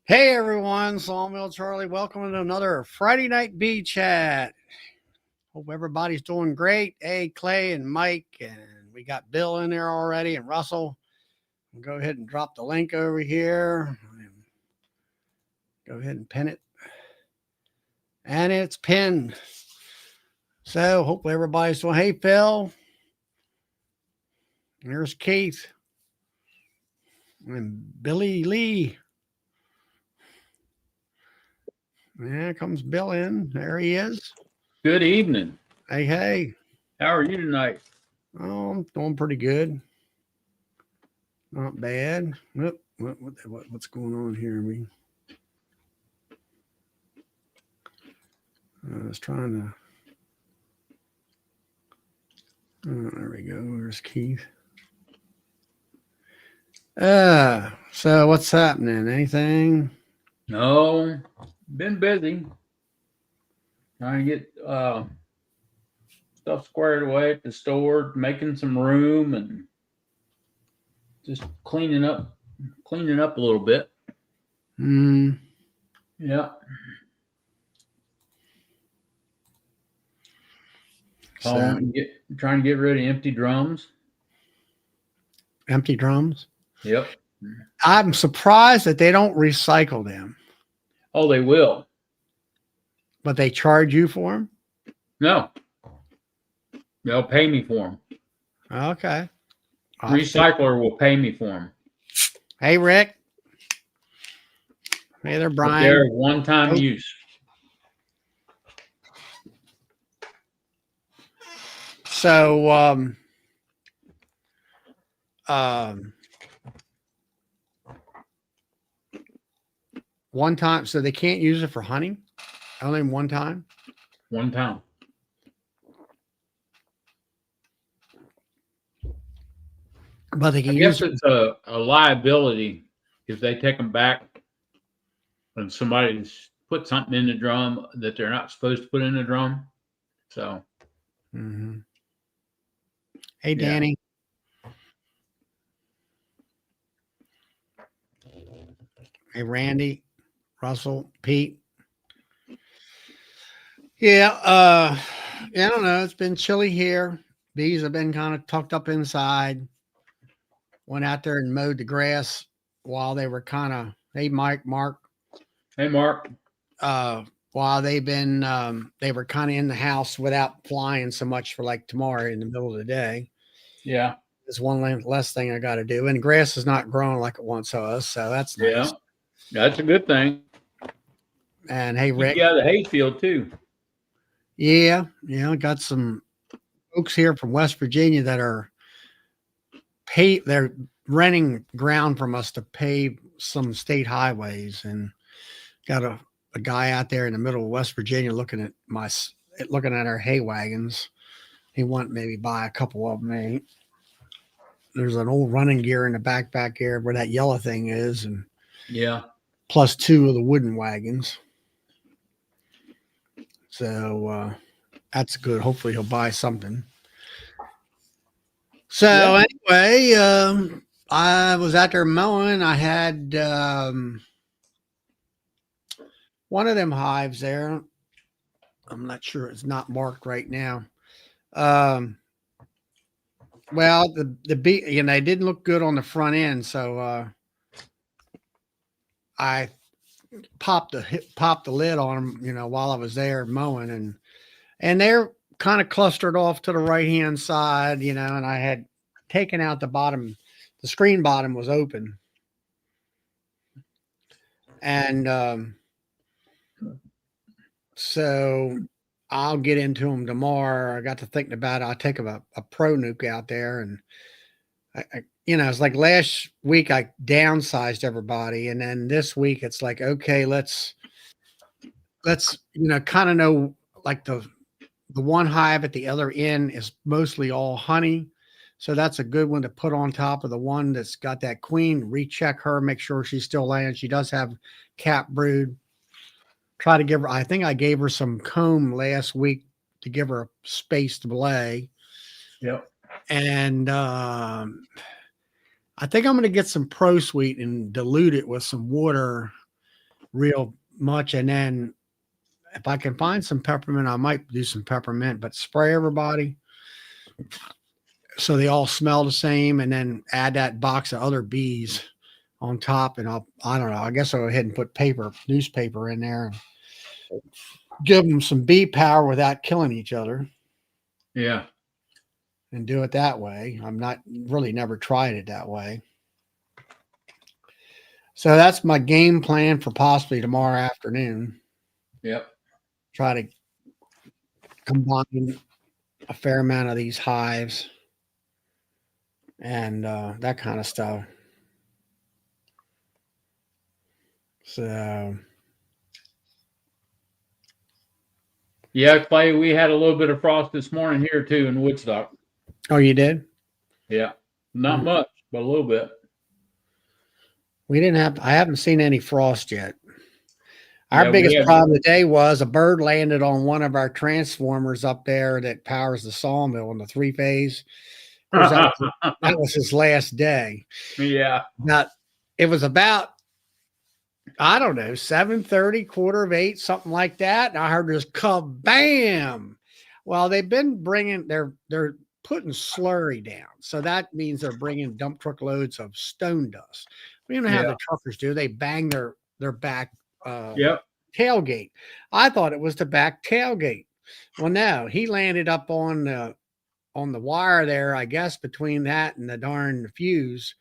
Hey everyone, Sawmill Charlie. Welcome to another Friday night bee chat. Hope everybody's doing great. Hey, Clay and Mike, and we got Bill in there already, and Russell. We'll go ahead and drop the link over here. Go ahead and pin it, and it's pinned. So hopefully everybody's doing. Hey Phil, there's Keith and Billy Lee. There comes Bill in. There he is. Good evening. Hey. How are you tonight? Oh, I'm doing pretty good. Not bad. What's going on here? I was trying to. There we go. There's Keith. So what's happening? Anything? No, been busy. Trying to get stuff squared away at the store, making some room, and just cleaning up a little bit. Yeah. So, trying to get rid of empty drums. Empty drums? Yep. I'm surprised that they don't recycle them. Oh, they will. But they charge you for them? No. They'll pay me for them. Okay. Recycler will pay me for them. Hey, Rick. Hey there, Brian. But they're one-time use. So, one time, so they can't use it for hunting? Only one time? One time. But they can I use guess it's a liability if they take them back and somebody's put something in the drum that they're not supposed to put in the drum. So, Hey, Danny. Hey, Randy, Russell, Pete. Yeah, I don't know. It's been chilly here. Bees have been kind of tucked up inside. Went out there and mowed the grass while they were kind of, hey, Mark. Hey, Mark. While they were kind of in the house without flying so much for like tomorrow in the middle of the day. Yeah. There's one less thing I got to do. And grass is not growing like it once was. So that's nice. Yeah. That's a good thing. And hey, Rick. You got the hayfield too. Yeah. Got some folks here from West Virginia that are they're renting ground from us to pave some state highways, and got a guy out there in the middle of West Virginia looking at our hay wagons. He want maybe buy a couple of them. There's an old running gear in the back here where that yellow thing is, and plus 2 of the wooden wagons. So that's good. Hopefully he'll buy something. So anyway, I was out there mowing. I had one of them hives there. I'm not sure, it's not marked right now. Well, the bee, they didn't look good on the front end, so I popped the lid on them, while I was there mowing, and they're kind of clustered off to the right hand side, and I had taken out the bottom. The screen bottom was open, and so I'll get into them tomorrow. I got to thinking about it. I'll take a pro nuke out there, and it's like last week I downsized everybody, and then this week it's like, okay, let's kind of know, like the one hive at the other end is mostly all honey. So that's a good one to put on top of the one that's got that queen. Recheck her, make sure she's still laying. She does have cap brood. Try to give her, I think I gave her some comb last week to give her space to lay. Yep. And I think I'm going to get some Pro Sweet and dilute it with some water real much. And then if I can find some peppermint, I might do some peppermint, but spray everybody so they all smell the same, and then add that box of other bees on top. And I don't know, I guess I'll go ahead and put newspaper in there and give them some bee power without killing each other. Yeah. And do it that way. I'm not really never tried it that way. So that's my game plan for possibly tomorrow afternoon. Yep. Try to combine a fair amount of these hives and that kind of stuff. So Yeah, Clay, we had a little bit of frost this morning here too in Woodstock. oh, you did? Yeah. Not much, but a little bit. We didn't have, I haven't seen any frost yet. Our Yeah, biggest problem today was a bird landed on one of our transformers up there that powers the sawmill in the 3-phase. That was his last day. Yeah. Now, it was about, I don't know, 7:30, 7:45, something like that. And I heard this kabam. Well, they've been bringing, they're putting slurry down. So that means they're bringing dump truck loads of stone dust. You know how the truckers do. They bang their back tailgate. I thought it was the back tailgate. Well, no, he landed up on the wire there, I guess, between that and the darn fuse,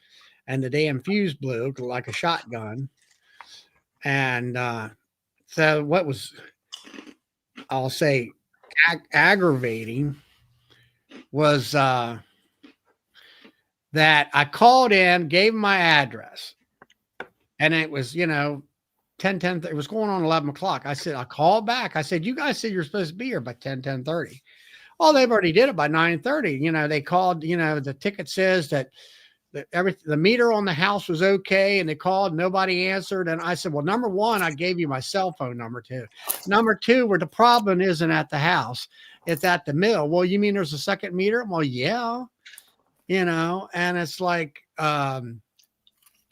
and the damn fuse blew like a shotgun. And so what was, I'll say, aggravating was that I called in, gave him my address, and it was, 10, it was going on 11 o'clock. I said, I called back. I said, you guys said you're supposed to be here by 10:30. Oh, they've already did it by 9:30. They called, the ticket says that the meter on the house was okay, and they called, nobody answered. And I said, well, number one, I gave you my cell phone number too. Number two, where the problem isn't at the house, it's at the mill. Well, you mean there's a second meter? Well, yeah, and it's like,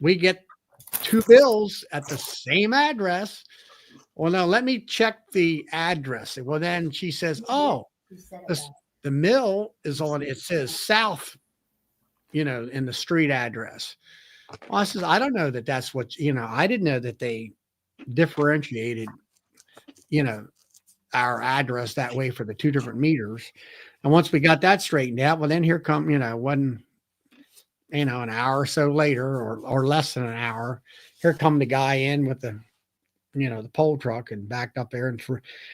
we get 2 bills at the same address. Well, no, let me check the address. Well, then she says, oh, the mill is on, it says south, in the street address. Well, I says, I don't know that that's what, I didn't know that they differentiated, our address that way for the 2 different meters. And once we got that straightened out, well, then here come, an hour or so later, or less than an hour, here come the guy in with the, the pole truck and backed up there. And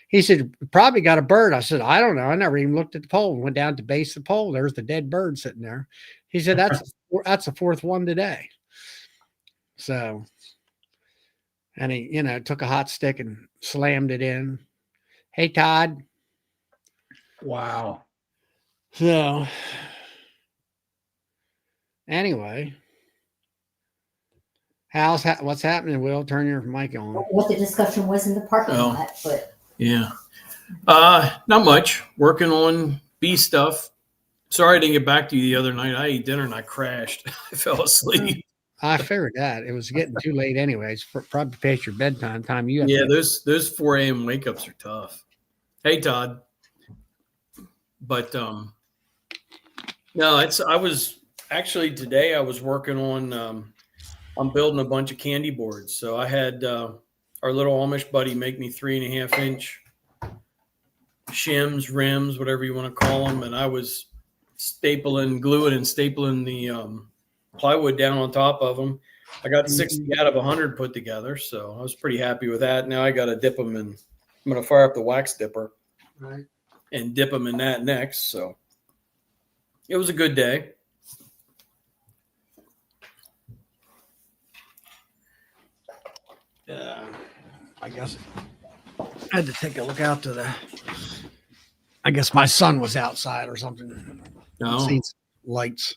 he said, probably got a bird. I said, I don't know. I never even looked at the pole. Went down to the base of the pole. There's the dead bird sitting there. He said, that's the 4th one today. So, and he, took a hot stick and slammed it in. Hey, Todd. Wow. So anyway, what's happening, Will? Turn your mic on. What the discussion was in the parking lot, but yeah. Not much. Working on bee stuff. Sorry I didn't get back to you the other night. I ate dinner and I crashed. I fell asleep. I figured that. It was getting too late anyways. Probably past your bedtime time. Those 4 a.m. wake ups are tough. Hey, Todd. But no, I was actually today I was working on I'm building a bunch of candy boards. So I had our little Amish buddy make me 3.5-inch shims, rims, whatever you want to call them. And I was gluing and stapling the plywood down on top of them. I got 60 out of 100 put together. So I was pretty happy with that. Now I got to dip them in. I'm going to fire up the wax dipper and dip them in that next. So it was a good day. I guess I had to take a look out to I guess my son was outside or something. No. Seen some lights.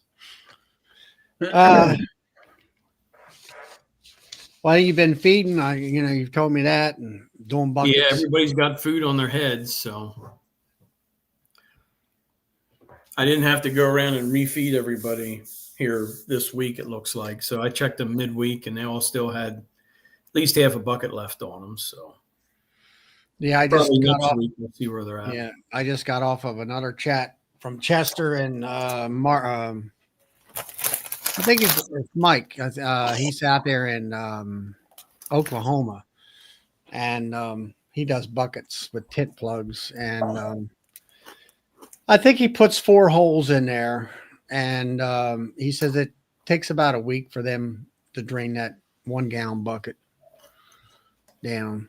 Well, you've been feeding. You've told me that, and doing buckets. Yeah, everybody's got food on their heads, so I didn't have to go around and refeed everybody here this week. It looks like so. I checked them midweek, and they all still had least half a bucket left on them. So Yeah, I just probably got next off. week we'll see where they're at. Yeah, I just got off of another chat from Chester and I think it's Mike. He's out there in Oklahoma, and he does buckets with tit plugs, and I think he puts 4 holes in there, and he says it takes about a week for them to drain that 1-gallon bucket down.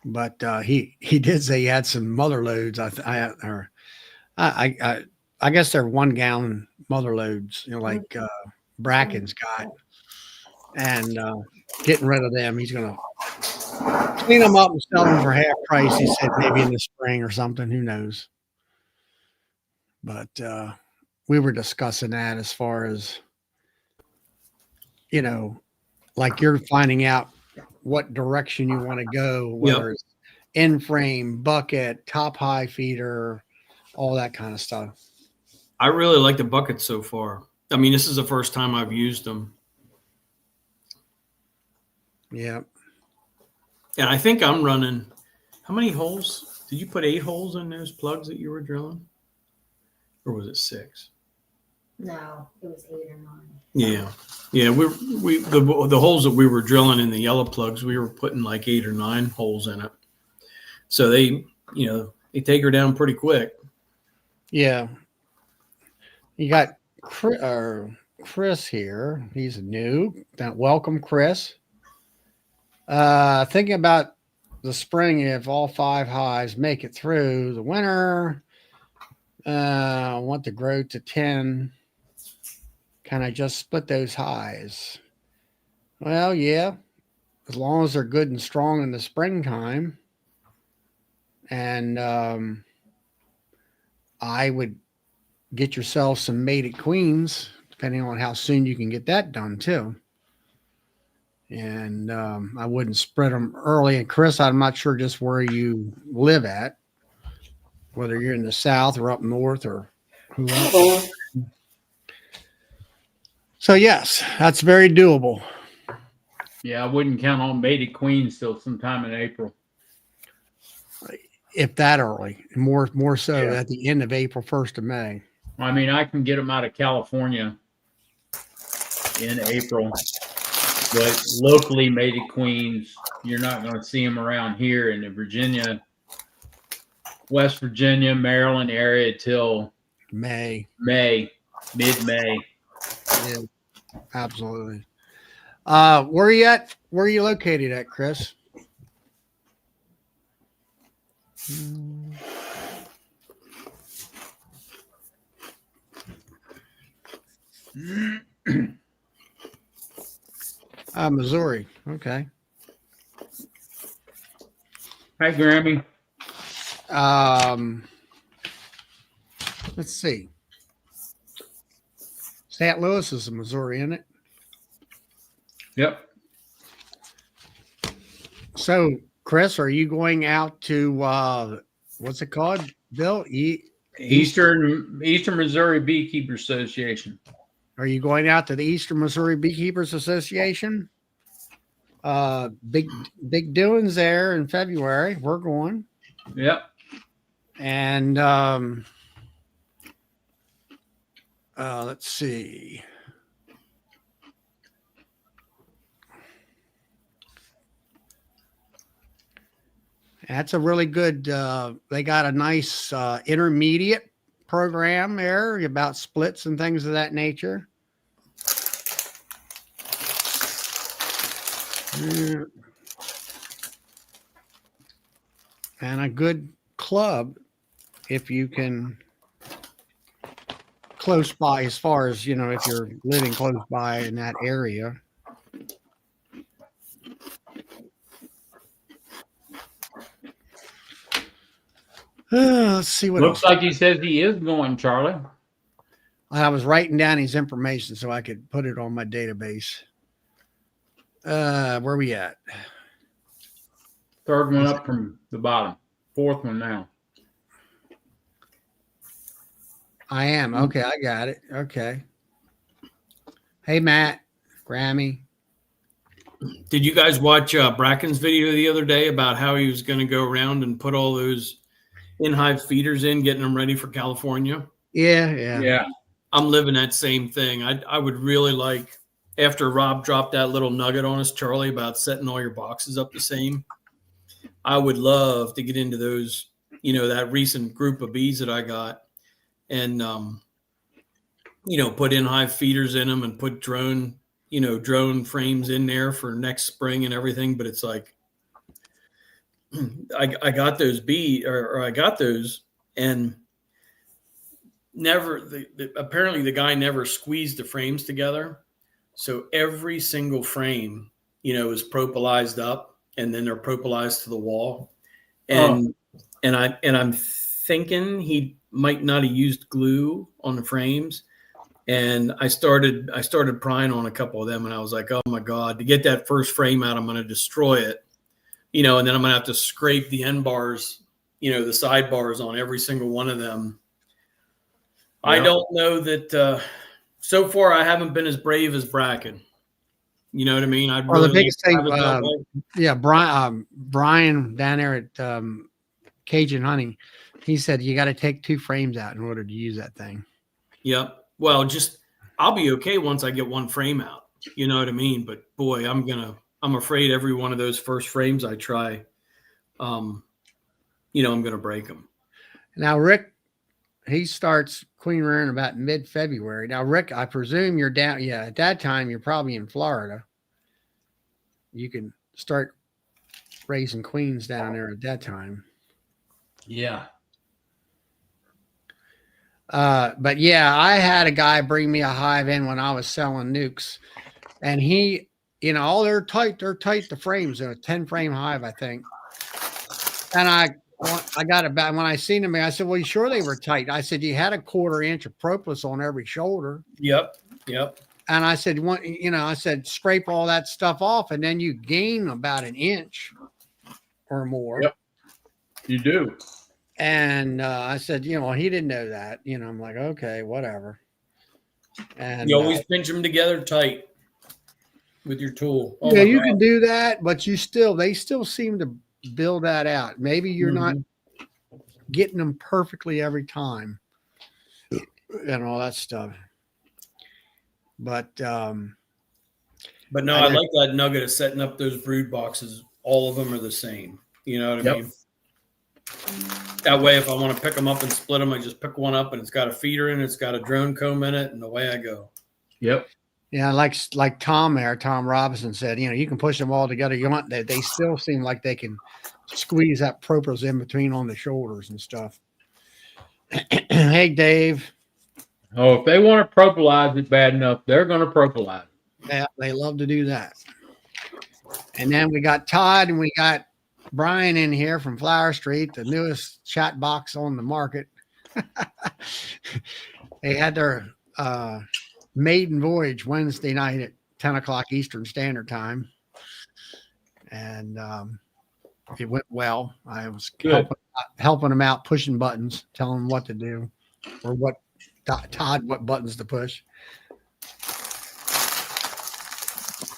But he did say he had some mother loads. I guess they're 1-gallon mother loads, like Bracken's got, and getting rid of them. He's gonna clean them up and sell them for half price. He said maybe in the spring or something. Who knows? But we were discussing that as far as, like you're finding out what direction you want to go, whether it's in frame, bucket, top high feeder, all that kind of stuff. I really like the buckets so far. I mean, this is the first time I've used them. Yeah. And I think I'm running, how many holes? Did you put 8 holes in those plugs that you were drilling? Or was it 6? No, it was 8 or 9. Yeah. Yeah. The holes that we were drilling in the yellow plugs, we were putting like 8 or 9 holes in it. So they take her down pretty quick. Yeah. You got Chris here. He's new. Welcome, Chris. Thinking about the spring, if all 5 hives make it through the winter, I want to grow to 10. Can I just split those hives? Well, yeah, as long as they're good and strong in the springtime. And I would get yourself some mated queens, depending on how soon you can get that done too. And I wouldn't spread them early. And Chris, I'm not sure just where you live at, whether you're in the south or up north or who else. So yes, that's very doable. Yeah, I wouldn't count on mated queens till sometime in April. If that early, more so at the end of April, 1st of May. I mean, I can get them out of California in April, but locally mated queens, you're not going to see them around here in the Virginia, West Virginia, Maryland area till May, mid-May. Yeah, absolutely. Where are you at? Where are you located at, Chris? Missouri. Okay. Hi, Grammy. Let's see. St. Louis is in Missouri, isn't it? Yep. So, Chris, are you going out to what's it called, Bill? Eastern Missouri Beekeepers Association. Are you going out to the Eastern Missouri Beekeepers Association? Big doings there in February. We're going. Yep. And let's see. That's a really good, they got a nice intermediate program there about splits and things of that nature. And a good club if you can close by, as far as, if you're living close by in that area. Let's see what Looks else. like he says he is going, Charlie. I was writing down his information so I could put it on my database. Where we at? Third one up from the bottom. Fourth one now. I am. Okay, I got it. Okay. Hey, Matt, Grammy. Did you guys watch Bracken's video the other day about how he was going to go around and put all those in-hive feeders in, getting them ready for California? Yeah. Yeah. I'm living that same thing. I would really like, after Rob dropped that little nugget on us, Charlie, about setting all your boxes up the same, I would love to get into those, that recent group of bees that I got and, put in-hive feeders in them and put drone frames in there for next spring and everything. But it's like, I got those or I got those and never, apparently the guy never squeezed the frames together. So every single frame, is propolized up and then they're propolized to the wall. And I'm thinking he might not have used glue on the frames. And I started prying on a couple of them and I was like, oh my God, to get that first frame out, I'm going to destroy it. And then I'm going to have to scrape the end bars, the sidebars on every single one of them. Yeah. I don't know that so far I haven't been as brave as Bracken. You know what I mean? I'd really the biggest thing, Brian down there at Cajun Honey, he said you got to take 2 frames out in order to use that thing. Yep. Well, I'll be okay once I get 1 frame out. You know what I mean? But boy, I'm afraid every one of those first frames I try, I'm going to break them. Now, Rick, he starts queen rearing about mid-February. Now, Rick, I presume you're down. Yeah, at that time, you're probably in Florida. You can start raising queens down there at that time. Yeah. But yeah, I had a guy bring me a hive in when I was selling nukes, and he, they're tight. They're tight. The frames are a 10-frame hive, I think. And I got it back when I seen them. I said, "Well, you sure they were tight?" I said, "You had a 1/4 inch of propolis on every shoulder." Yep. And I said, I said, scrape all that stuff off, and then you gain about 1 inch or more. Yep. You do. And I said, he didn't know that. I'm like, okay, whatever. And you always pinch them together tight with your tool. Yeah, you can do that, but they still seem to build that out. Maybe you're not getting them perfectly every time and all that stuff. But no, I like that nugget of setting up those brood boxes. All of them are the same. You know what I mean? That way, if I want to pick them up and split them, I just pick one up and it's got a feeder in it, it's got a drone comb in it, and away I go. Yep. Yeah, like Tom Robinson said, you can push them all together. They still seem like they can squeeze that propolis in between on the shoulders and stuff. Hey, Dave. Oh, if they want to propolize it bad enough, they're going to propolize it. Yeah, they love to do that. And then we got Todd and we got Brian in here from Flower Street, the newest chat box on the market. They had their maiden voyage Wednesday night at 10 o'clock Eastern Standard Time. And it went well. I was helping them out, pushing buttons, telling them what to do or what buttons to push.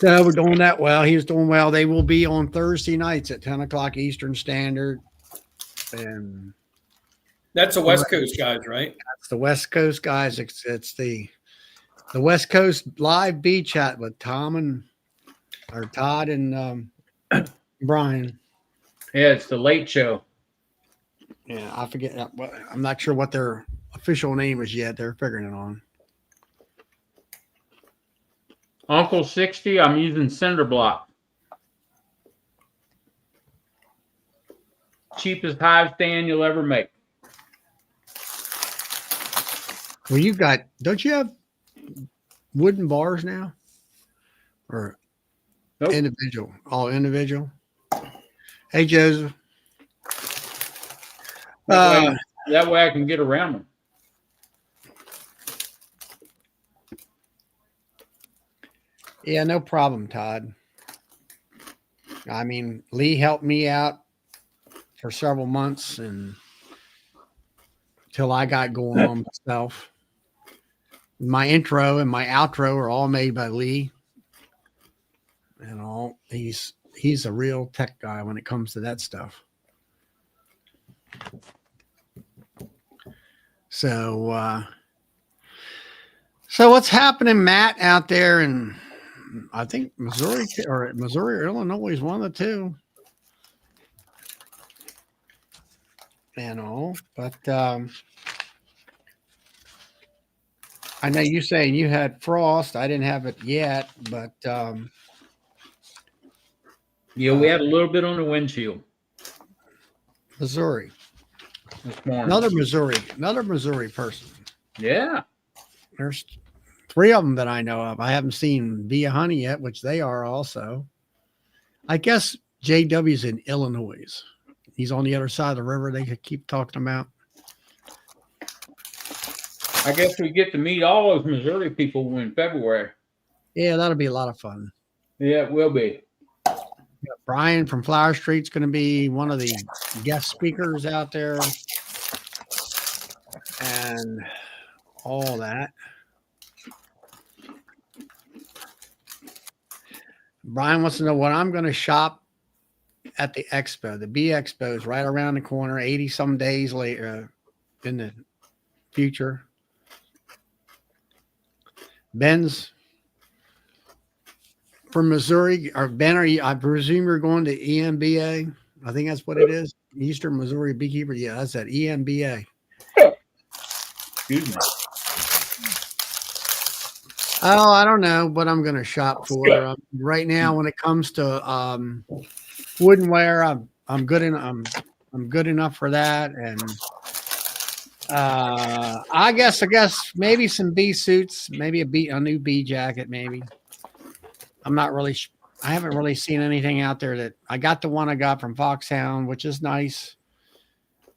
So we're doing that well. He was doing well. They will be on Thursday nights at 10 o'clock Eastern Standard. And that's the West Coast guys, right? That's the West Coast guys. It's the West Coast live bee chat with Todd and Brian. Yeah, it's the late show. Yeah, I forget. I'm not sure what their official name is yet. They're figuring it on. Uncle 60, I'm using cinder block. Cheapest hive stand you'll ever make. Well, don't you have wooden bars now? Or nope. Individual? All individual? Hey, Joseph. That way I can get around them. Yeah, no problem, Todd. I mean, Lee helped me out for several months and until I got going on myself. My intro and my outro are all made by Lee. and all. He's a real tech guy when it comes to that stuff. So so what's happening, Matt, out there in I think Missouri or Illinois is one of the two. But I know you saying you had frost. I didn't have it yet, but Yeah, we had a little bit on the windshield Missouri, this morning. another Missouri person. Yeah. There's 3 of them that I know of. I haven't seen Via Honey yet, which they are also. I guess JW's in Illinois. He's on the other side of the river they could keep talking about. I guess we get to meet all those Missouri people in February. Yeah, that'll be a lot of fun. Yeah, it will be. Brian from Flower Street's going to be one of the guest speakers out there and all that. Brian wants to know what I'm going to shop at the expo. The Bee Expo is right around the corner, 80 some days later in the future. Ben's from Missouri, or Ben, I presume you're going to EMBA. I think that's what it is. Eastern Missouri Beekeeper. Yeah, that's at EMBA. Excuse me. Oh, I don't know what I'm going to shop for right now. When it comes to woodenware, I'm good enough for that, and I guess maybe some bee suits, maybe a new bee jacket, maybe. I'm not really. I haven't really seen anything out there that I got. The one I got from Foxhound, which is nice,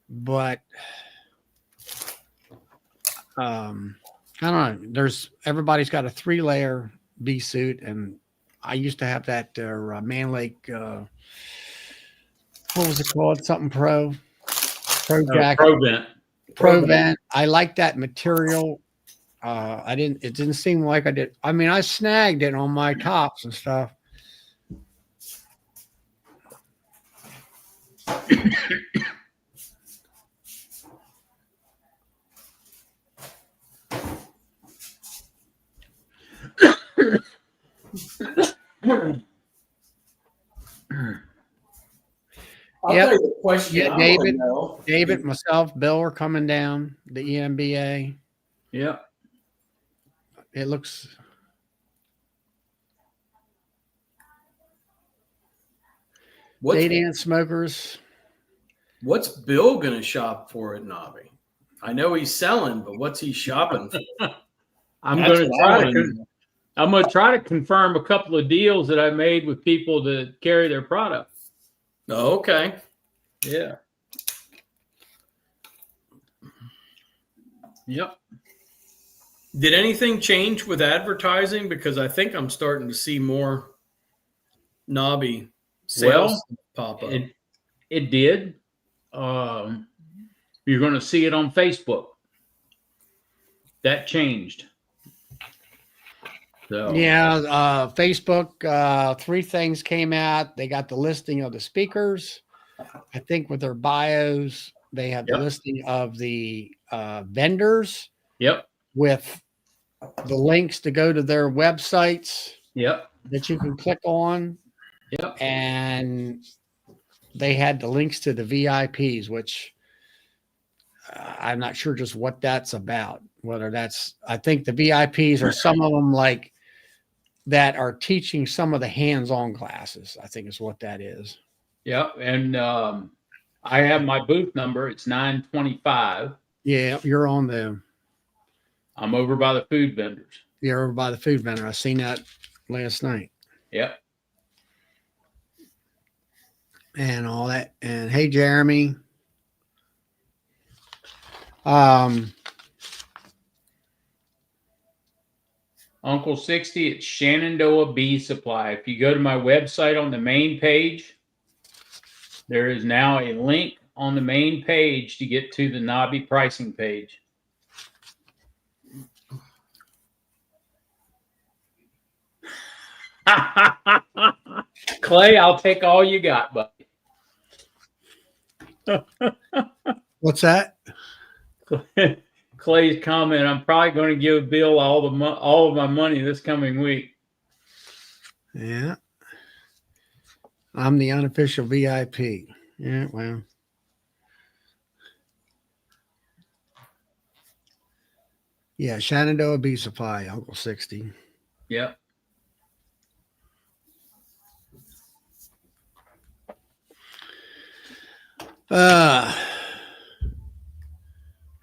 but I don't know. Everybody's got a 3-layer bee suit, and I used to have that Man Lake. What was it called? Something Pro jacket. Provent. I like that material. It didn't seem like I did. I mean, I snagged it on my tops and stuff. I'll Yep. tell you a question. Yeah, I wanna know. David, myself, Bill are coming down the EMBA. Yeah. It looks. Day Dance Smokers. What's Bill going to shop for at Nobby? I know he's selling, but what's he shopping for? I'm That's going to what I try wanna to. know. I'm going to try to confirm a couple of deals that I made with people to carry their product. Oh, okay. Yeah. Yep. Did anything change with advertising? Because I think I'm starting to see more Nobby sales pop up. It did. You're going to see it on Facebook. That changed. So Yeah, Facebook. 3 things came out. They got the listing of the speakers. I think with their bios, they have the listing of the vendors. Yep. With the links to go to their websites. Yep. That you can click on. Yep. And they had the links to the VIPs, which I'm not sure just what that's about. Whether that's, I think the VIPs are some of them like that are teaching some of the hands-on classes, I think is what that is. Yep. And I have my booth number. It's 925. Yeah, you're on the. I'm over by the food vendors. You're over by the food vendor. I seen that last night. Yep. And all that. And hey, Jeremy. Uncle 60, it's Shenandoah Bee Supply. If you go to my website on the main page, there is now a link on the main page to get to the Nobby pricing page. Clay, I'll take all you got, buddy. What's that? Clay's comment: I'm probably going to give Bill all of my money this coming week. Yeah. I'm the unofficial VIP. Yeah, well. Yeah, Shenandoah Bee Supply, Uncle 60. Yep.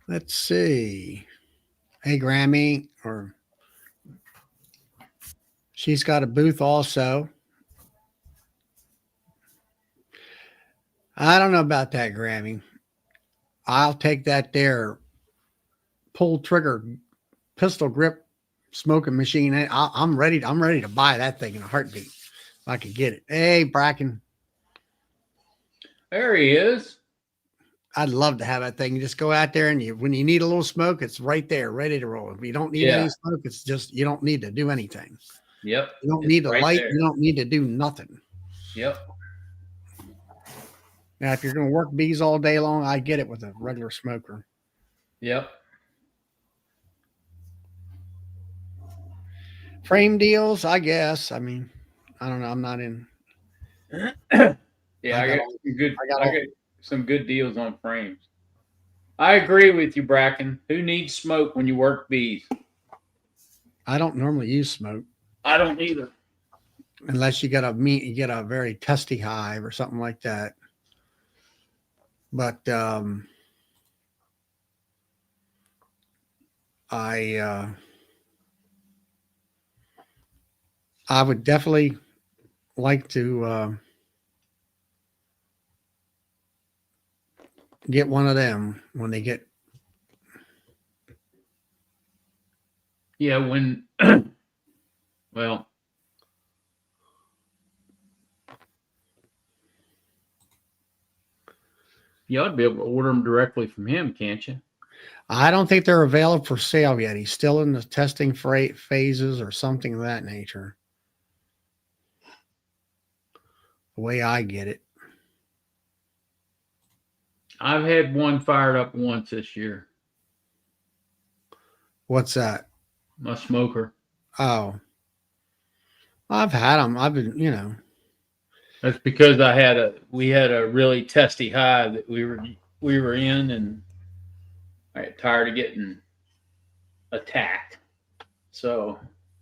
Let's see. Hey, Grammy, or she's got a booth also. I don't know about that, Grammy. I'll take that there pull trigger pistol grip smoking machine. I'm ready. I'm ready to buy that thing in a heartbeat if I could get it. Hey, Bracken, There he is. I'd love to have that thing. You just go out there and when you need a little smoke, it's right there, ready to roll. If you don't need any smoke, it's just you don't need to do anything. Yep. You don't need a right light. there. You don't need to do nothing. Yep. Now, if you're going to work bees all day long, I get it with a regular smoker. Yep. Frame deals, I guess. I mean, I don't know. I'm not in. Yeah, I got some good deals on frames. I agree with you, Bracken. Who needs smoke when you work bees? I don't normally use smoke I don't either. unless you get a very testy hive or something like that. But I would definitely like to get one of them when they get. Yeah, when well, you ought to be able to order them directly from him, can't you? I don't think they're available for sale yet. He's still in the testing phases or something of that nature. The way I get it. I've had one fired up once this year. What's that? My smoker. Oh, I've had them. I've been, That's because we had a really testy hive that we were in, and I got tired of getting attacked, so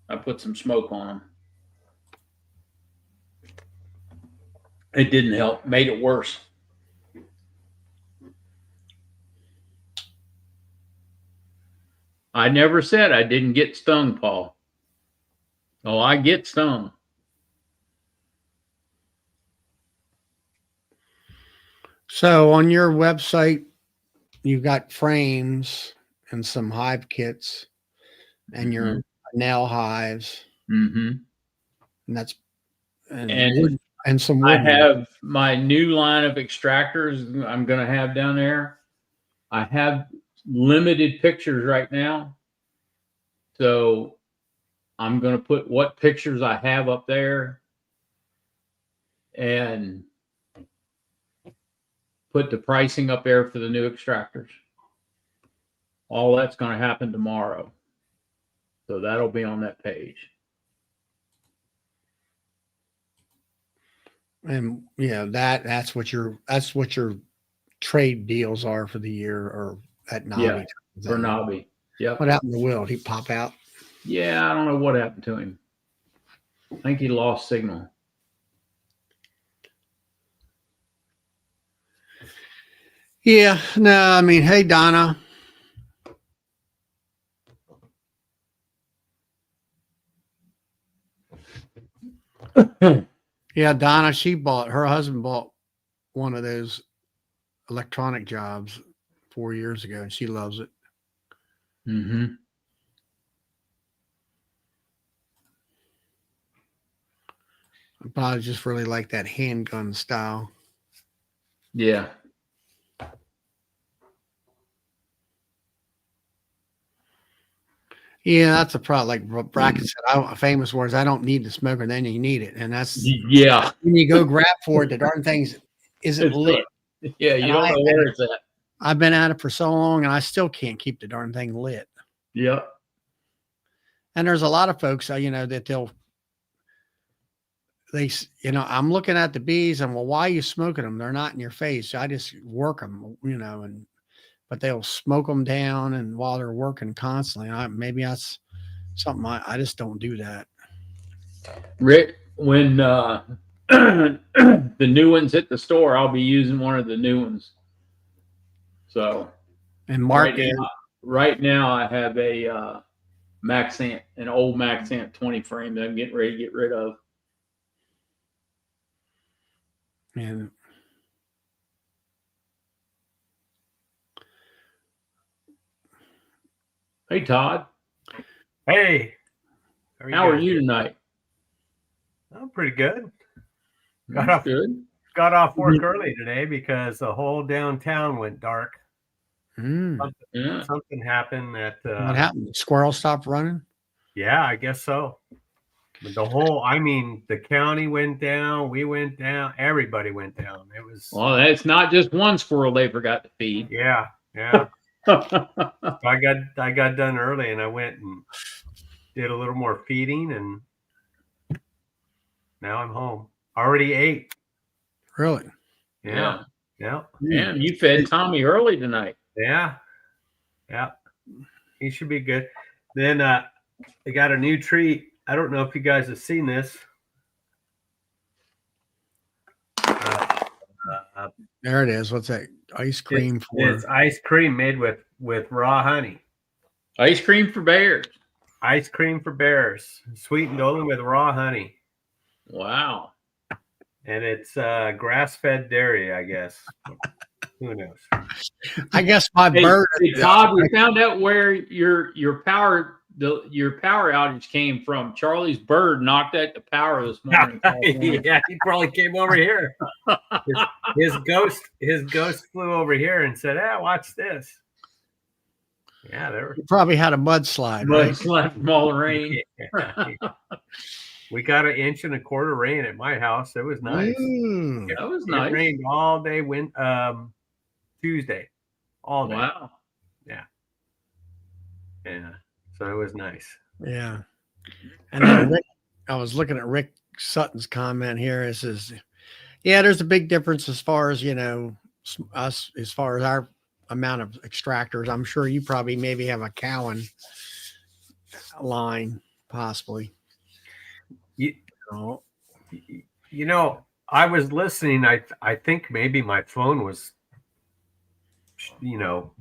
I put some smoke on them. It didn't help; made it worse. I never said I didn't get stung, Paul. Oh, I get stung. So on your website, you've got frames and some hive kits and your nail hives, Mm-hmm. and that's And wood, and some wood. I have my new line of extractors I'm going to have down there. I have limited pictures right now, so I'm going to put what pictures I have up there and put the pricing up there for the new extractors. All that's going to happen tomorrow. So that'll be on that page. And that's what your trade deals are for the year or at Nobby. Yeah, for Nobby. Yep. What happened to Will? Did he pop out? Yeah, I don't know what happened to him. I think he lost signal. Yeah, no, I mean, hey, Donna. Yeah, Donna, her husband bought one of those electronic jobs 4 years ago, and she loves it. Mm-hmm. I probably just really like that handgun style. Yeah. Yeah, that's a problem. Like Bracken said, famous words, I don't need the smoker, then you need it. And that's Yeah. when you go grab for it, the darn thing isn't lit. Yeah, you And don't know where it's at. I've been at it for so long and I still can't keep the darn thing lit. Yeah. And there's a lot of folks, that I'm looking at the bees and, well, why are you smoking them? They're not in your face. I just work them, but they'll smoke them down and while they're working constantly. Maybe that's something I just don't do that. Rick, when the new ones hit the store, I'll be using one of the new ones. So, And Mark, right now I have a Maxant, an old Maxant 20 frame that I'm getting ready to get rid of. and Hey, Todd. Hey, How are you tonight? I'm pretty good. That's good. Got off work early today because the whole downtown went dark. Yeah. Something happened that. What happened? Squirrel stopped running? Yeah, I guess so. But the county went down. We went down. Everybody went down. It was. Well, it's not just one squirrel they forgot to feed. Yeah. So I got done early and I went and did a little more feeding and now I'm home. Already ate. Really? Yeah. Man, you fed Tommy early tonight. Yeah. He should be good. Then I got a new treat. I don't know if you guys have seen this. There it is. What's that? Ice cream It's ice cream made with raw honey. Ice cream for bears. Ice cream for bears. Sweetened only with raw honey. Wow. And it's grass-fed dairy, I guess. Who knows? I guess my bird. Hey, Todd, we found out where your power outage came from. Charlie's bird knocked out the power this morning. Yeah, he probably came over here. His ghost flew over here and said, "Ah, watch this." Yeah, You probably had a mudslide, right? Mudslide from all the rain. We got 1.25 inches rain at my house. It was nice. Ooh. That was It nice. rained all day Tuesday. All day. Wow. Yeah. So it was nice. Yeah. And then Rick, I was looking at Rick Sutton's comment here. It says, yeah, there's a big difference as far as, us, as far as our amount of extractors. I'm sure you probably maybe have a Cowan line, possibly. I was listening. I think maybe my phone was,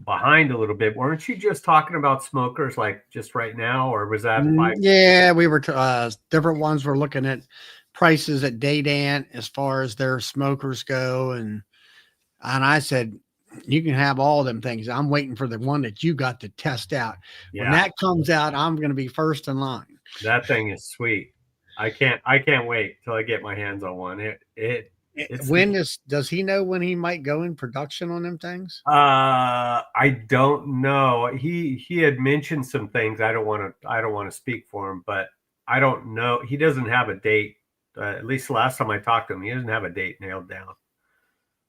behind a little bit. Weren't you just talking about smokers like just right now, or was that Yeah, we were different ones. We're looking at prices at Daydant as far as their smokers go, and I said you can have all them things. I'm waiting for the one that you got to test out. Yeah. When that comes out, I'm going to be first in line. That thing is sweet. I can't wait till I get my hands on one. Does he know when he might go in production on them things? I don't know. He had mentioned some things. I don't want to speak for him, but I don't know. He doesn't have a date. At least the last time I talked to him, he doesn't have a date nailed down.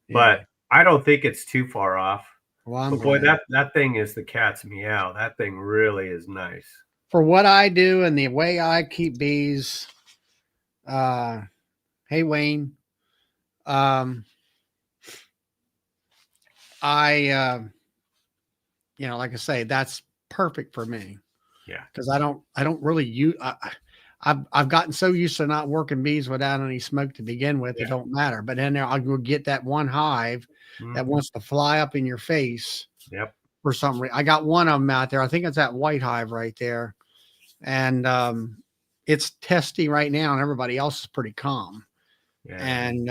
Yeah. But I don't think it's too far off. Well, but boy, that thing is the cat's meow. That thing really is nice. For what I do and the way I keep bees, hey Wayne, I like I say, that's perfect for me. Yeah, because I don't really use. I've gotten so used to not working bees without any smoke to begin with. Yeah. It don't matter. But then I'll go get that one hive that wants to fly up in your face. Yep. For some reason, I got one of them out there. I think it's that white hive right there, and it's testy right now, and everybody else is pretty calm. Yeah. And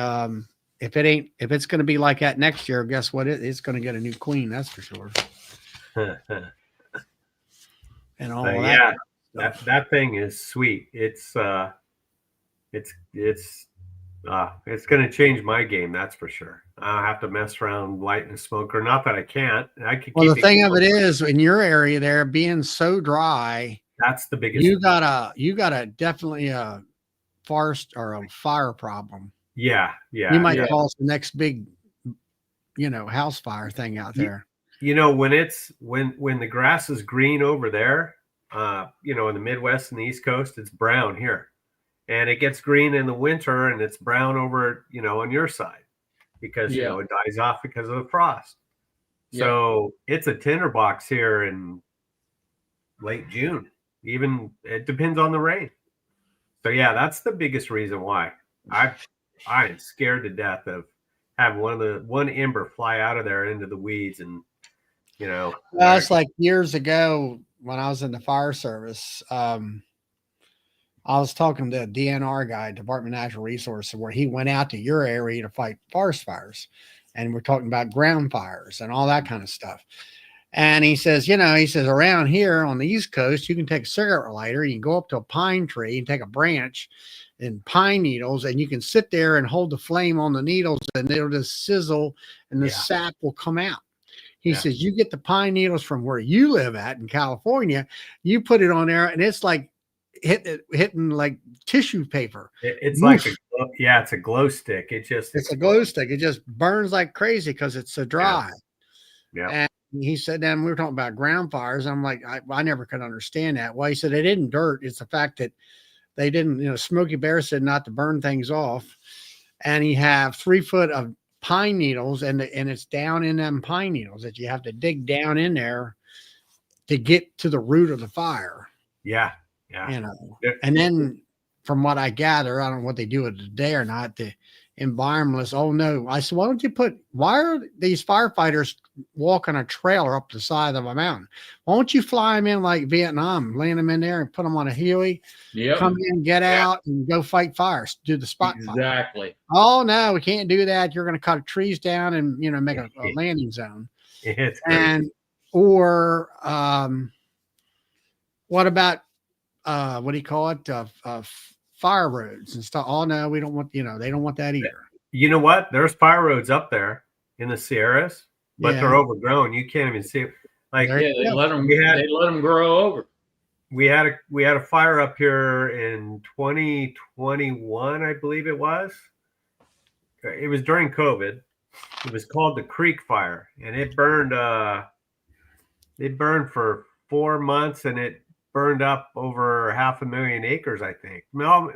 if it's going to be like that next year, guess what? It's going to get a new queen. That's for sure. And all that. Yeah, that thing is sweet. It's going to change my game. That's for sure. I'll have to mess around lighting a smoker. Not that I can't. Well, the thing of it is, in your area there, being so dry, That's the biggest. You got a definitely a forest or a fire problem. Yeah. You might Yeah. cause the next big, house fire thing out there. When it's when the grass is green over there, in the Midwest and the East Coast, it's brown here, and it gets green in the winter, and it's brown over, on your side, because Yeah. it dies off because of the frost. So it's a tinderbox here in late June. Even it depends on the rain. So yeah, that's the biggest reason why I am scared to death of having one ember fly out of there into the weeds, and Well, it's like years ago when I was in the fire service. I was talking to a DNR guy, Department of Natural Resources, where he went out to your area to fight forest fires. And we're talking about ground fires and all that kind of stuff. And he says, around here on the East Coast, you can take a cigarette lighter, you can go up to a pine tree and take a branch and pine needles, and you can sit there and hold the flame on the needles, and it'll just sizzle and the sap will come out. He says, you get the pine needles from where you live at in California, you put it on there, and it's like hitting like tissue paper. It's like it's a glow stick. It's a glow stick. It just burns like crazy because it's so dry. Yeah. And he said, then we were talking about ground fires. I'm like, I never could understand that. Well, he said it isn't dirt. It's the fact that they didn't, Smokey Bear said not to burn things off. And he have 3 foot of pine needles, and it's down in them pine needles that you have to dig down in there to get to the root of the fire. Yeah. And then from what I gather, I don't know what they do with it today or not, the environmentalists, oh no. I said, why are these firefighters walking a trailer up the side of a mountain? Why don't you fly them in like Vietnam, land them in there and put them on a Huey, come in, get out, and go fight fires, do the spot fire. Exactly. Oh no, we can't do that. You're going to cut trees down and, make a landing zone. It's crazy. Or what about, what do you call it? Fire roads and stuff. Oh no, we don't want, they don't want that either. You know what? There's fire roads up there in the Sierras, but they're overgrown. You can't even see it. Like they let them grow over. We had a fire up here in 2021, I believe it was. It was during COVID. It was called the Creek Fire, and it burned. It burned for 4 months, and it burned up over 500,000 acres, I think. No,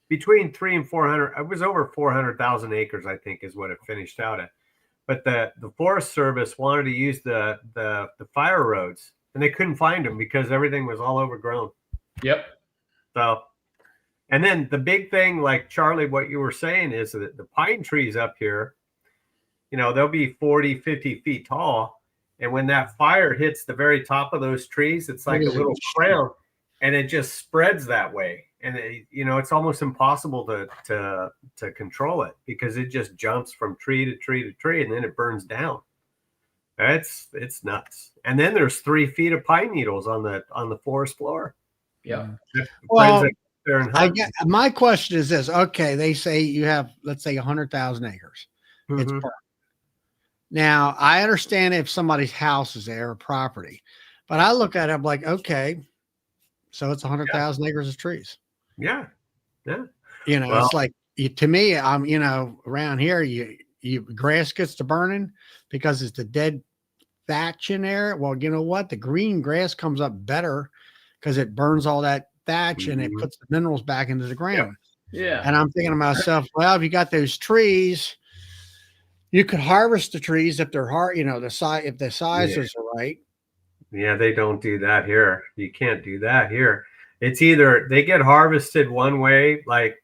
between 300 and 400. It was over 400,000 acres, I think, is what it finished out at. But the Forest Service wanted to use the fire roads, and they couldn't find them because everything was all overgrown. Yep. So, and then the big thing, like Charlie, what you were saying is that the pine trees up here, they'll be 40, 50 feet tall. And when that fire hits the very top of those trees, it's like a little crown, and it just spreads that way. And it's almost impossible to control it because it just jumps from tree to tree to tree, and then it burns down. It's nuts. And then there's 3 feet of pine needles on the forest floor. Yeah. Well, my question is this. Okay, they say you have, let's say, 100,000 acres. Mm-hmm. It's burned. Now, I understand if somebody's house is there or property, but I look at it, I'm like, okay, so it's 100,000 acres of trees. Yeah. It's like, to me, I'm, around here, you grass gets to burning because it's the dead thatch in there. Well, you know what? The green grass comes up better because it burns all that thatch and it puts the minerals back into the ground. Yeah. And I'm thinking to myself, well, if you got those trees, you could harvest the trees if they're hard, the size, if the sizes are right. Yeah, they don't do that here. You can't do that here. It's either they get harvested one way, like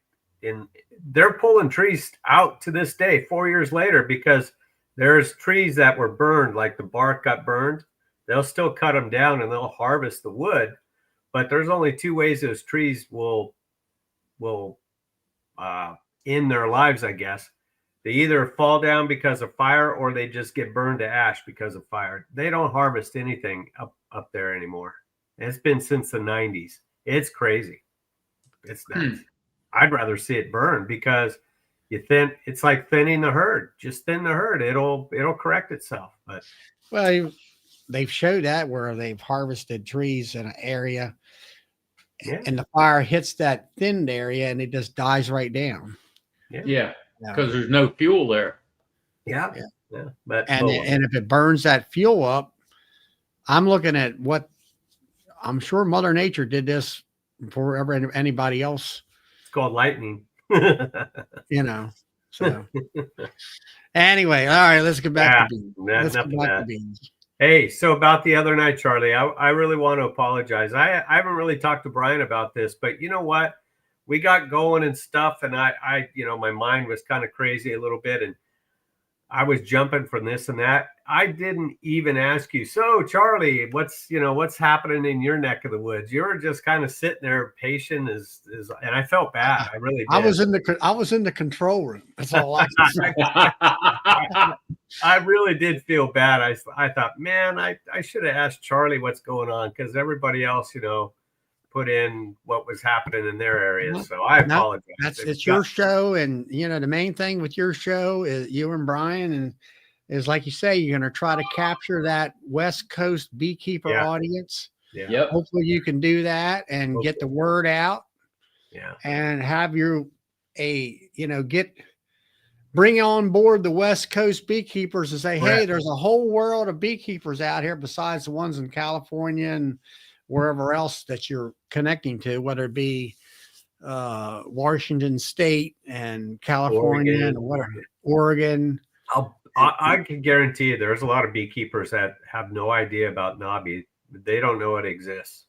they're pulling trees out to this day, 4 years later, because there's trees that were burned, like the bark got burned. They'll still cut them down and they'll harvest the wood. But there's only 2 ways those trees will end their lives, I guess. They either fall down because of fire or they just get burned to ash because of fire. They don't harvest anything up there anymore. It's been since the 90s. It's crazy. It's nuts. I'd rather see it burn because it's like thinning the herd. Just thin the herd. It'll correct itself. But well, they've showed that where they've harvested trees in an area Yeah. and the fire hits that thinned area and it just dies right down. Yeah, Yeah. because there's no fuel there. Yeah. Yeah. Yeah. But And if it burns that fuel up, I'm looking at what I'm sure Mother Nature did this before ever anybody else, it's called lightning. you know. So anyway, all right, let's get back to beans. Let's enough get of back to that. beans. Hey, so about the other night, Charlie, I really want to apologize. I haven't really talked to Brian about this, but you know what? We got going and stuff, and I my mind was kind of crazy a little bit, and I was jumping from this and that. I didn't even ask you. So, Charlie, what's happening in your neck of the woods? You were just kind of sitting there, patient and I felt bad. I really did. I was in the control room. That's all I can say. I really did feel bad. I thought, man, I should have asked Charlie what's going on because everybody else, put in what was happening in their areas. So I apologize. It's your show, and the main thing with your show is you and Brian, and is like you say, you're going to try to capture that West Coast beekeeper audience. Yeah. Yep. Hopefully you can do that and get the word out. Yeah. And have bring on board the West Coast beekeepers and say, hey, there's a whole world of beekeepers out here besides the ones in California and wherever else that you're connecting to, whether it be Washington State and California and whatever, Oregon. I can guarantee you there's a lot of beekeepers that have no idea about knobby. They don't know it exists.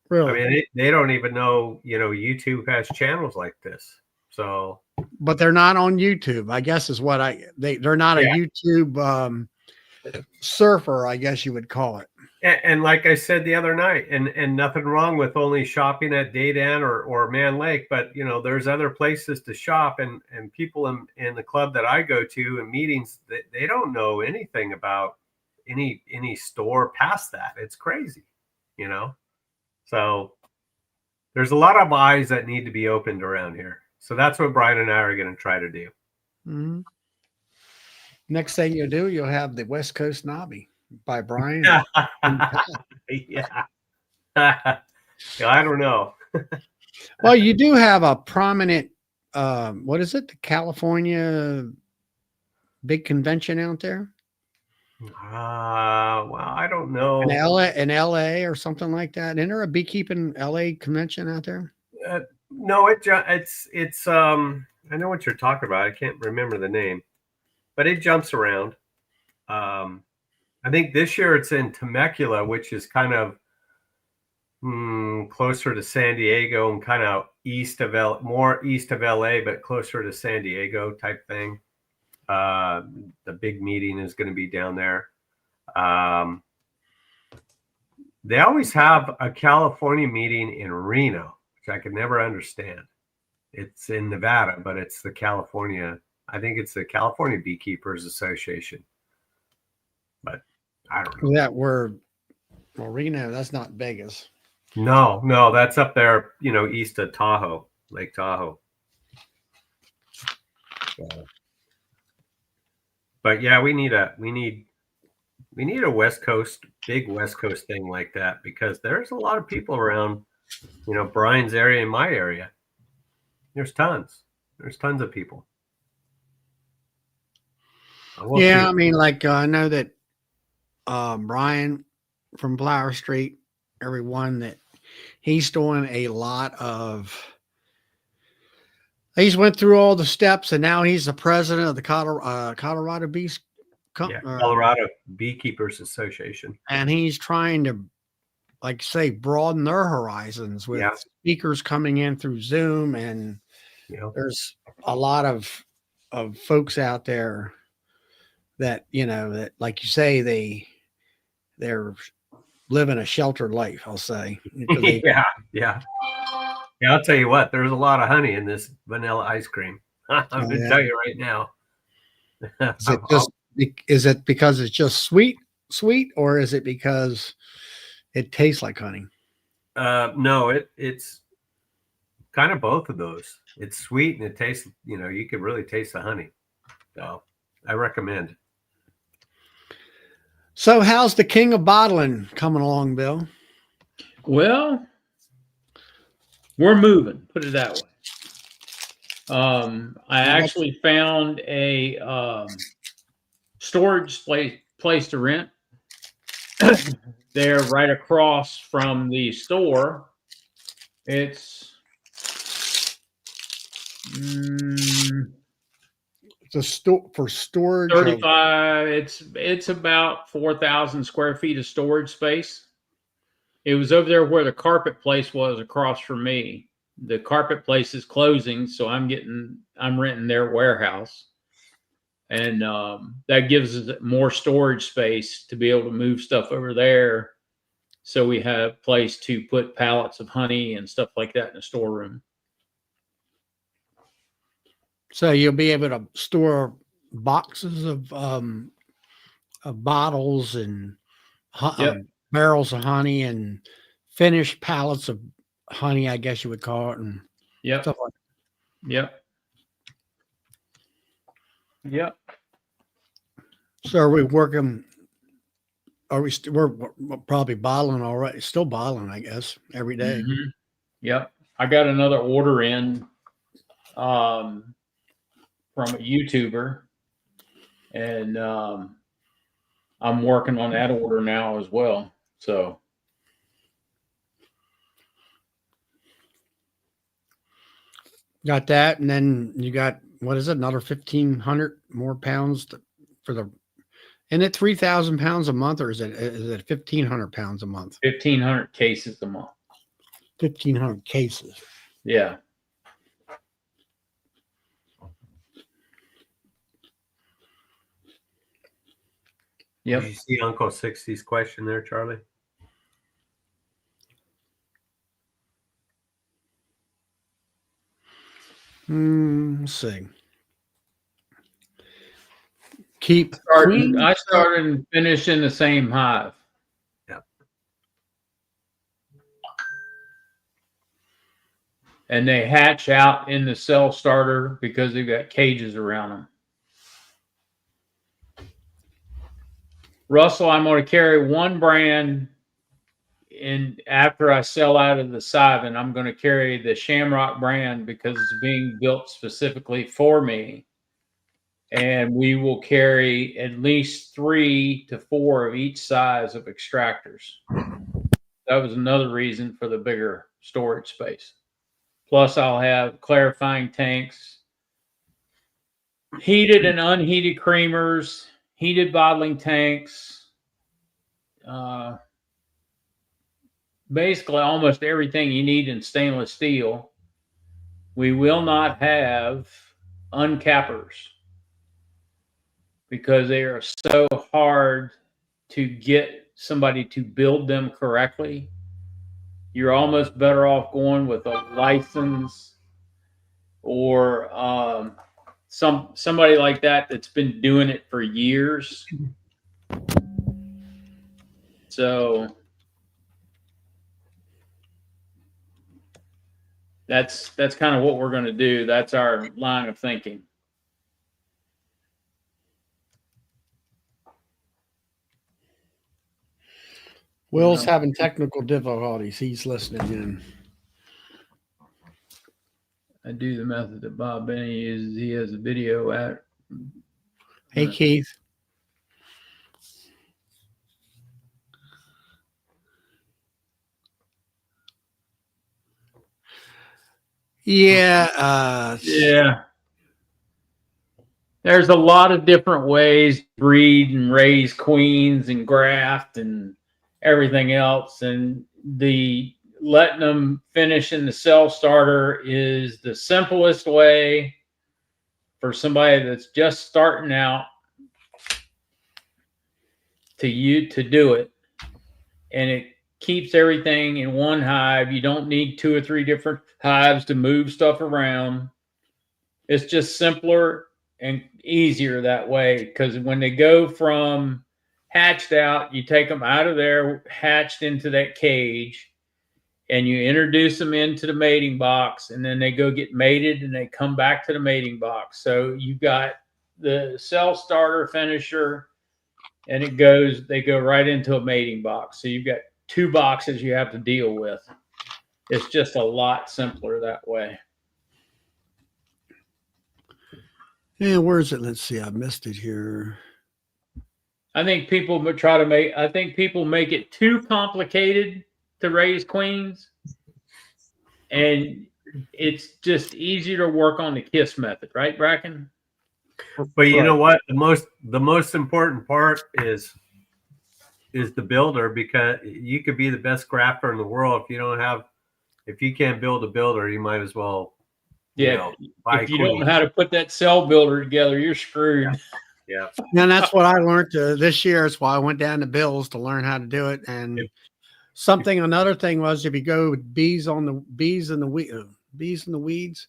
Really? I mean, they don't even know, YouTube has channels like this. So, but they're not on YouTube, I guess is what they're not a YouTube surfer, I guess you would call it. And like I said the other night, and nothing wrong with only shopping at Daydan or Man Lake, but there's other places to shop, and people in the club that I go to and meetings, they don't know anything about any store past that. It's crazy, So there's a lot of eyes that need to be opened around here. So that's what Brian and I are going to try to do. Mm-hmm. Next thing you'll do, you'll have the West Coast Knobby by Brian. Yeah. I don't know. Well, you do have a prominent, what is it? The California big convention out there? Well, I don't know. In LA or something like that. Isn't there a beekeeping LA convention out there? No, it's I know what you're talking about. I can't remember the name, but it jumps around. I think this year it's in Temecula, which is kind of closer to San Diego and kind of more east of LA, but closer to San Diego type thing. The big meeting is going to be down there. They always have a California meeting in Reno, which I could never understand. It's in Nevada, but it's the California Beekeepers Association. But I don't know. Reno, that's not Vegas. No, that's up there, east of Tahoe, Lake Tahoe. But yeah, we need a big West Coast thing like that, because there's a lot of people around, Brian's area and my area. There's tons of people. I mean, like I know that Brian from Flower Street, everyone that he's doing a lot of. He's went through all the steps, and now he's the president of the Colorado Colorado Beekeepers Association, and he's trying to, like say, broaden their horizons with speakers coming in through Zoom, and there's a lot of folks out there that that, like you say, they're living a sheltered life, I'll say. Yeah, I'll tell you what, there's a lot of honey in this vanilla ice cream. I'm going to tell you right now. Is it because it's just sweet, or is it because it tastes like honey? No, it's kind of both of those. It's sweet and it tastes, you can really taste the honey. So I recommend. So how's the king of bottling coming along, Bill? Well, We're moving, put it that way. I actually found a storage place to rent. They're right across from the store. It's It's a store for storage. 35. It's about 4,000 square feet of storage space. It was over there where the carpet place was across from me. The carpet place is closing, so I'm renting their warehouse. And that gives us more storage space to be able to move stuff over there. So we have a place to put pallets of honey and stuff like that in the storeroom. So you'll be able to store boxes of bottles and Yep. barrels of honey and finished pallets of honey, I guess you would call it, and Yep. stuff like that. Yep. Yep. So are we working? Are we? We're probably bottling already. Still bottling, I guess, every day. Mm-hmm. Yep. I got another order in from a YouTuber, and I'm working on that order now as well. So got that, and then you got, what is it? Another 1,500 more pounds for the. Isn't it 3,000 pounds a month, or is it 1,500 pounds a month? 1,500 cases a month. 1,500 cases. Yeah. Yep. Did you see Uncle 60's question there, Charlie? Let's see. Keep I started and finished in the same hive. Yep. And they hatch out in the cell starter because they've got cages around them. Russell, I'm going to carry one brand, and after I sell out of the Sivin, I'm going to carry the Shamrock brand because it's being built specifically for me. And we will carry at least 3 to 4 of each size of extractors. That was another reason for the bigger storage space. Plus, I'll have clarifying tanks, heated and unheated creamers, heated bottling tanks, basically almost everything you need in stainless steel. We will not have uncappers because they are so hard to get somebody to build them correctly. You're almost better off going with a license or somebody like that that's been doing it for years. So that's kind of what we're going to do. That's our line of thinking. Will's having technical difficulties. He's listening in. I do the method that Bob Benny uses. He has a video at. Hey, Keith. Yeah. Yeah. There's a lot of different ways to breed and raise queens and graft and everything else. And the letting them finish in the cell starter is the simplest way for somebody that's just starting out to do it. And it keeps everything in one hive. You don't need 2 or 3 different hives to move stuff around. It's just simpler and easier that way, because when they go from hatched out, you take them out of there, hatched into that cage, and you introduce them into the mating box, and then they go get mated and they come back to the mating box. So you've got the cell starter finisher, and they go right into a mating box. So you've got 2 boxes you have to deal with. It's just a lot simpler that way. Yeah, where is it? Let's see. I missed it here. I think people try to make. I think people make it too complicated to raise queens, and it's just easier to work on the KISS method, right, Bracken? But you know what? The most important part is the builder, because you could be the best grafter in the world if you can't build a builder, you might as well. Yeah. Buy If you queens. don't know how to put that cell builder together, you're screwed. Yeah. And that's what I learned this year. It's why I went down to Bill's to learn how to do it. And another thing was, if you go with bees in the weeds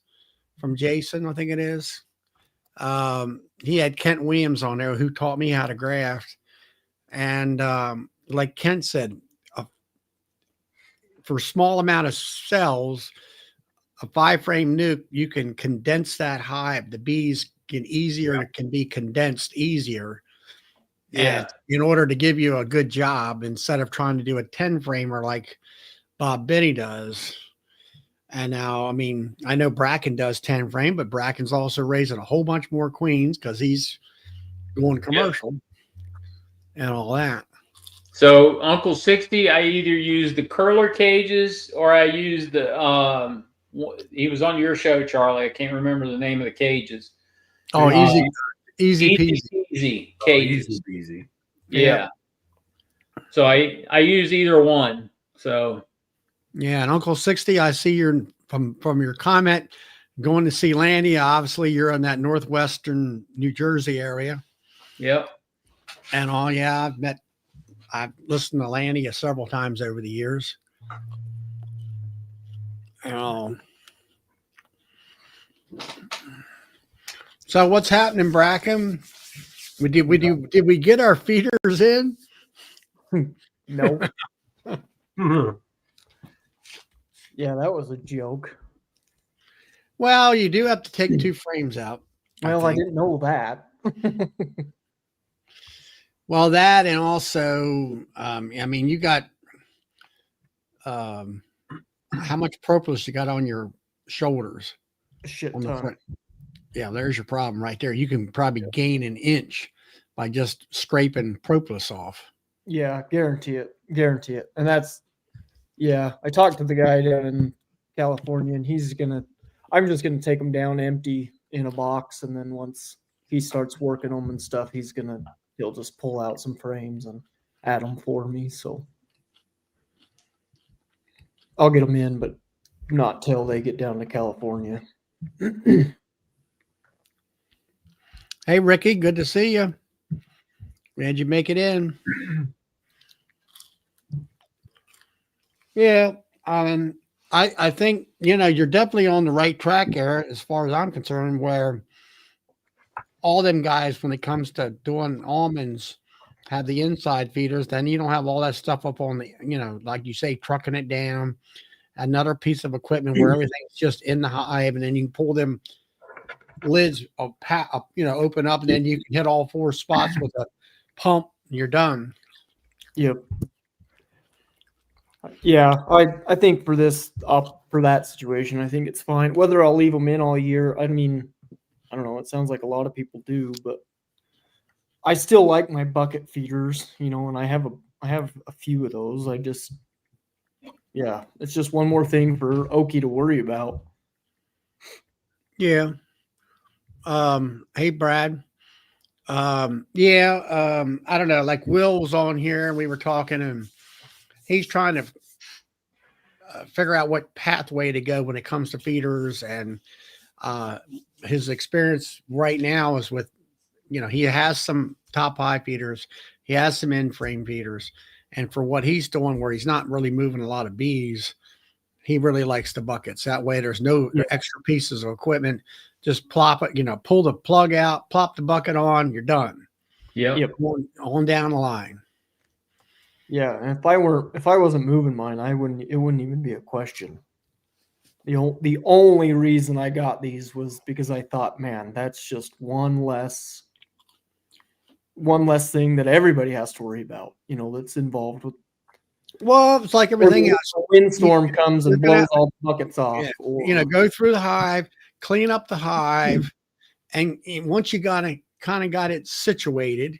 from Jason, I think it is. He had Kent Williams on there who taught me how to graft. And like Kent said, for a small amount of cells, a 5-frame nuke, you can condense that hive. The bees can be condensed easier. Yeah. In order to give you a good job, instead of trying to do a 10-framer like Bob Benny does. And now, I mean, I know Bracken does 10-frame, but Bracken's also raising a whole bunch more queens because he's going commercial and all that. So Uncle 60, I either use the curler cages or I use the he was on your show, Charlie. I can't remember the name of the cages. Oh, easy peasy. Easy cages. Easy. Yeah. So I use either one. So yeah, and Uncle 60, I see you're from your comment going to see Landy. Obviously, you're in that northwestern New Jersey area. Yep. And I've listened to Landy several times over the years. So what's happening, Bracken? Did we get our feeders in? Nope. Yeah, that was a joke. Well, you do have to take 2 frames out. Well, I didn't know that. Well, that, and also, I mean, you got how much propolis you got on your shoulders? A shit On the ton. front. Yeah, there's your problem right there. You can probably gain an inch by just scraping propolis off. Yeah, guarantee it. Guarantee it. And that's, yeah, I talked to the guy down in California, and I'm just gonna take them down empty in a box, and then once he starts working them and stuff, he'll just pull out some frames and add them for me. So I'll get them in, but not till they get down to California. Hey, Ricky, good to see you. Glad you make it in. Yeah, I think, you're definitely on the right track there, as far as I'm concerned, where all them guys, when it comes to doing almonds, have the inside feeders. Then you don't have all that stuff up on the, like you say, trucking it down. Another piece of equipment where everything's just in the hive, and then you can pull them lids open up, and then you can hit all 4 spots with a pump, and you're done. Yep. Yeah, I think for that situation, I think it's fine. Whether I'll leave them in all year, I mean, I don't know. It sounds like a lot of people do, but I still like my bucket feeders, and I have a few of those. It's just one more thing for Okie to worry about. Yeah. Hey, Brad. I don't know. Like Will was on here, and we were talking, and he's trying to figure out what pathway to go when it comes to feeders, and his experience right now is with, he has some top high feeders, he has some in frame feeders, and for what he's doing, where he's not really moving a lot of bees, he really likes the buckets. That way, there's no extra pieces of equipment. Just plop it, pull the plug out, plop the bucket on, you're done. Yep. On down the line. Yeah, and if I wasn't moving mine, it wouldn't even be a question. The only reason I got these was because I thought, man, that's just one less thing that everybody has to worry about, that's involved with Well, it's like everything else. A windstorm comes and you're gonna blows all the buckets off. Yeah, or, go through the hive, clean up the hive, and once you got it situated,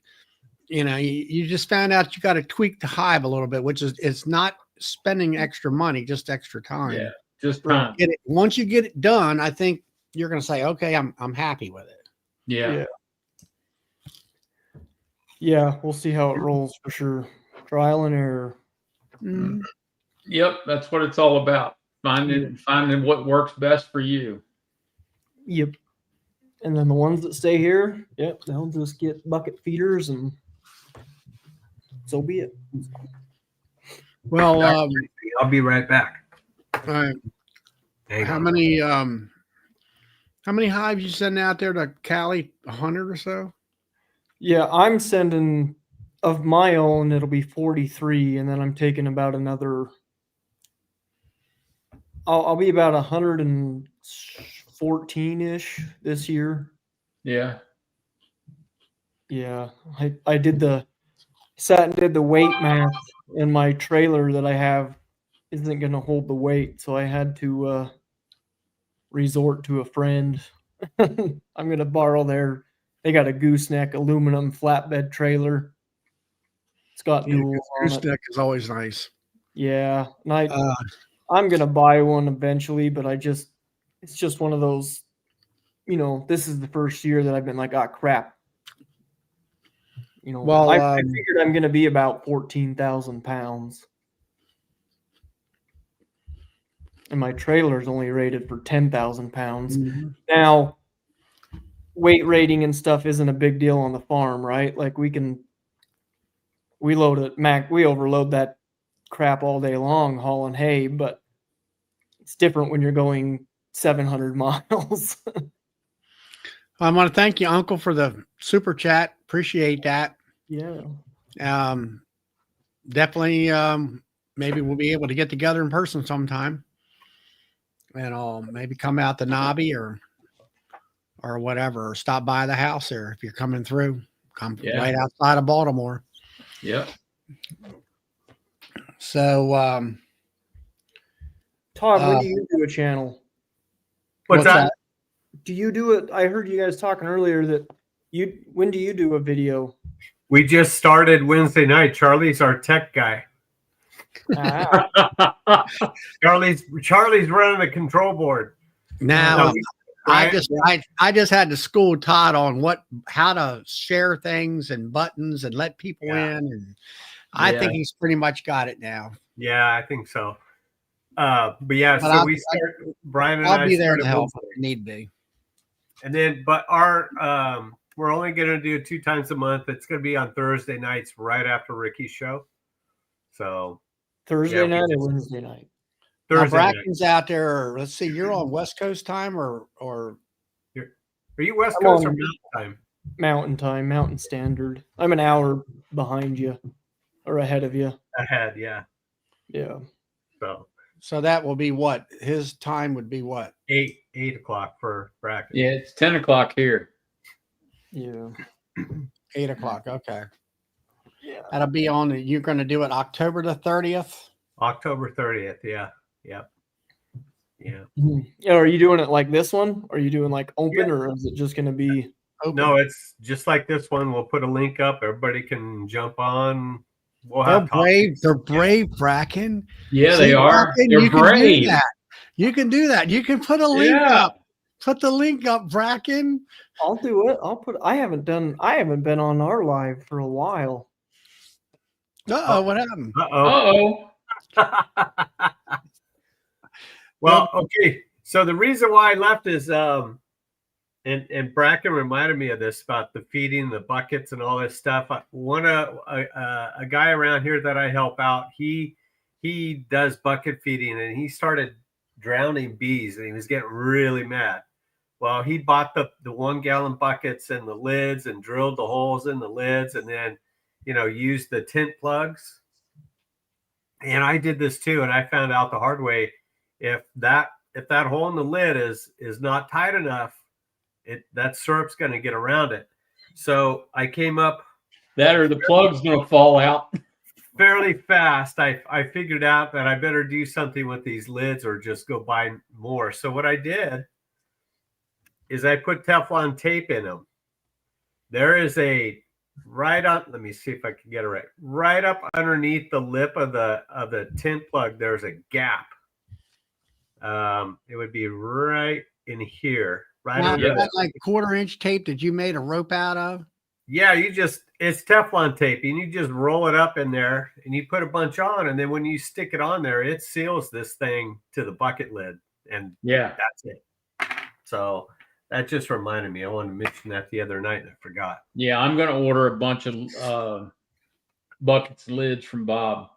you just found out you got to tweak the hive a little bit, which is it's not spending extra money, just extra time. Yeah, just time. Once you get it done, I think you're going to say, okay, I'm happy with it. Yeah. Yeah, we'll see how it rolls for sure. Trial and error. Mm. Yep, that's what it's all about. Finding what works best for you. Yep. And then the ones that stay here, yep, they'll just get bucket feeders and so be it. Well, I'll be right back. all right. Hang How on. many hives you send out there to Cali? 100 or so? Yeah, I'm sending of my own, it'll be 43, and then I'm taking about another. I'll be about 114-ish this year. Yeah. Yeah, I sat and did the weight math, and my trailer that I have isn't going to hold the weight, so I had to resort to a friend. I'm going to borrow they got a gooseneck aluminum flatbed trailer. It's got duals on it. Gooseneck is always nice. Yeah, and I'm going to buy one eventually, but it's just one of those, this is the first year that I've been like, ah, crap. Well, I figured I'm going to be about 14,000 pounds. And my trailer is only rated for 10,000 pounds. Mm-hmm. Now, weight rating and stuff isn't a big deal on the farm, right? Like we load it, we overload that crap all day long hauling hay, but it's different when you're going 700 miles. I want to thank you, Uncle, for the super chat. Appreciate that. Yeah. Definitely. Maybe we'll be able to get together in person sometime, and I'll maybe come out to Nobby or whatever, or stop by the house there if you're coming through. Come right outside of Baltimore. Yep. So, Todd, when do you do a channel? What's that? Do you do it? I heard you guys talking earlier that when do you do a video? We just started Wednesday night. Charlie's our tech guy. Ah, Charlie's running the control board. now I just had to school Todd on how to share things and buttons and let people in, and I think he's pretty much got it now. Yeah, I think so. But we start. Brian and I'll be there started to help Wednesday. if need be. And then, but our we're only going to do it 2 times a month. It's going to be on Thursday nights, right after Ricky's show. So Thursday night or Wednesday night? Now, Thursday night. Bracken's out there. Let's see, you're on West Coast time or Are you West I'm Coast or on- Mountain time? Mountain time, Mountain Standard. I'm an hour behind you or ahead of you. Ahead, yeah. Yeah. so that will be what his time would be. What 8 o'clock for Bracken. Yeah, it's 10 o'clock here. Yeah. 8 o'clock. Okay, Yeah. that'll be on. You're going to do it October the 30th. October 30th. Yeah. Yeah. Are you doing it like this one? Are you doing like open or is it just going to be Open. No, it's just like this one. We'll put a link up. Everybody can jump on. We'll They're have brave. They're brave, Bracken. Yeah, See, they are. Bracken, They're you can do brave. that. You can do that. You can put a link Yeah. up. Put the link up, Bracken. I'll do it. I haven't been on our live for a while. What happened? Uh-oh. Uh-oh. Well, okay. So the reason why I left is and Bracken reminded me of this about the feeding, the buckets, and all this stuff. A guy around here that I help out, he does bucket feeding, and he started drowning bees, and he was getting really mad. Well, he bought the 1 gallon buckets and the lids and drilled the holes in the lids, and then used the tent plugs. And I did this too, and I found out the hard way. If that hole in the lid is not tight enough, that syrup's going to get around it. So I came up. That or the plug's going to fall out. fairly fast, I figured out that I better do something with these lids or just go buy more. So what I did is I put Teflon tape in them. There is a right on. Let me see if I can get it right. Right up underneath the lip of the tint plug, there's a gap. It would be right in here, right Now, under is that like 1/4-inch tape that you made a rope out of? Yeah, it's Teflon tape, and you just roll it up in there, and you put a bunch on, and then when you stick it on there, it seals this thing to the bucket lid, and Yeah. that's it. So that just reminded me. I wanted to mention that the other night, and I forgot. Yeah, I'm gonna order a bunch of buckets lids from Bob.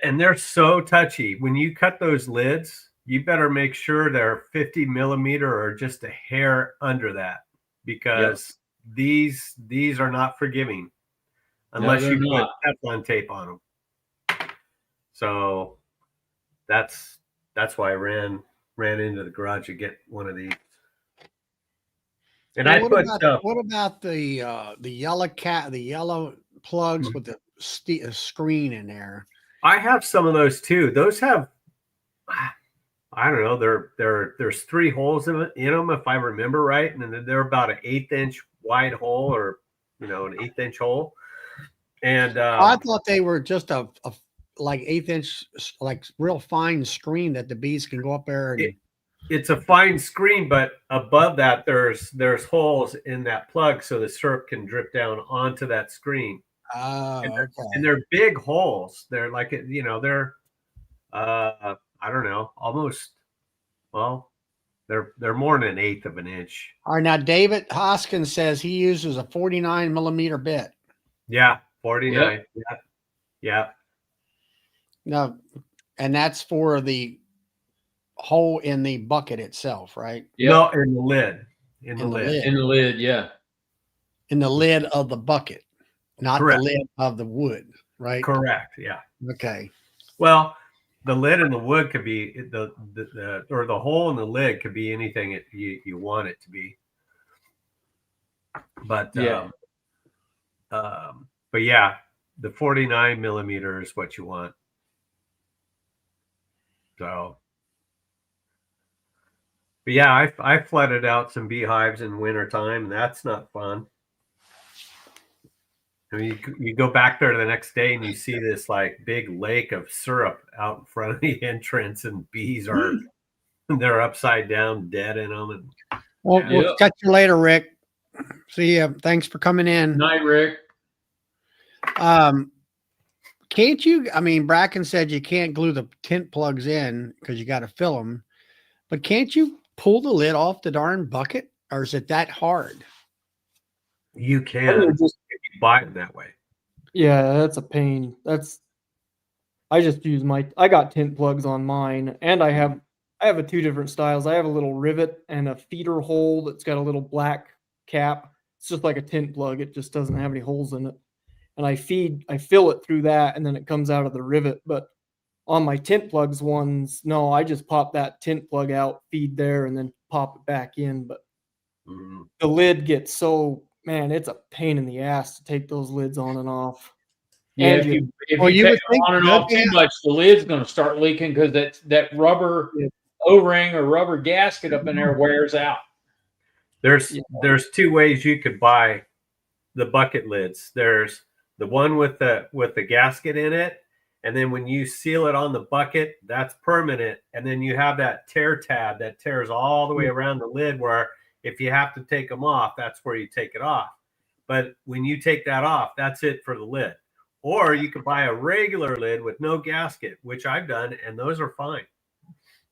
And they're so touchy. When you cut those lids, you better make sure they're 50 millimeter or just a hair under that, because these are not forgiving unless they're you put not. Teflon tape on them. So that's why I ran into the garage to get one of these. And Well, I put what about the yellow plugs with the screen in there? I have some of those too. Those have, I don't know, there's 3 holes in them if I remember right, and then they're about an 1/8 inch wide hole, or an 1/8 inch hole. And I thought they were just a like 1/8 inch, like real fine screen that the bees can go up there and. It's a fine screen, but above that there's holes in that plug so the syrup can drip down onto that screen. Oh, okay. And they're big holes. They're like, they're I don't know, almost, well, they're more than 1/8 of an inch. All right, now David Hoskins says he uses a 49 millimeter bit. Yeah, 49. Yeah. No, and that's for the hole in the bucket itself, right? Yep. No, in the lid. In the lid. In the lid, yeah. In the lid of the bucket, not Correct. the lid of the wood, right? Correct. Yeah. Okay. Well, the lid in the wood could be the hole in the lid could be anything you want it to be. But Yeah. but yeah, the 49 millimeter is what you want. So, but yeah, I flooded out some beehives in wintertime, and that's not fun. I mean, you go back there the next day and you see this like big lake of syrup out in front of the entrance, and bees they're upside down, dead in them. And Well, we'll catch you later, Rick. See ya. Thanks for coming in. Night, Rick. Can't you? I mean, Bracken said you can't glue the tint plugs in because you got to fill them, but can't you pull the lid off the darn bucket, or is it that hard? you can if you buy them that way. Yeah, that's a pain. I just use I got tint plugs on mine, and I have a 2 different styles. I have a little rivet and a feeder hole that's got a little black cap. It's just like a tint plug. It just doesn't have any holes in it. And I fill it through that, and then it comes out of the rivet. But on my tint plugs ones, no, I just pop that tint plug out, feed there, and then pop it back in. But the lid gets it's a pain in the ass to take those lids on and off. Yeah, And if you take it on and off too much, the lid's going to start leaking because that rubber O-ring or rubber gasket up in there wears out. There's 2 ways you could buy the bucket lids. There's the one with the gasket in it, and then when you seal it on the bucket, that's permanent. And then you have that tear tab that tears all the way around the lid, where if you have to take them off, that's where you take it off. But when you take that off, that's it for the lid. Or you could buy a regular lid with no gasket, which I've done, and those are fine.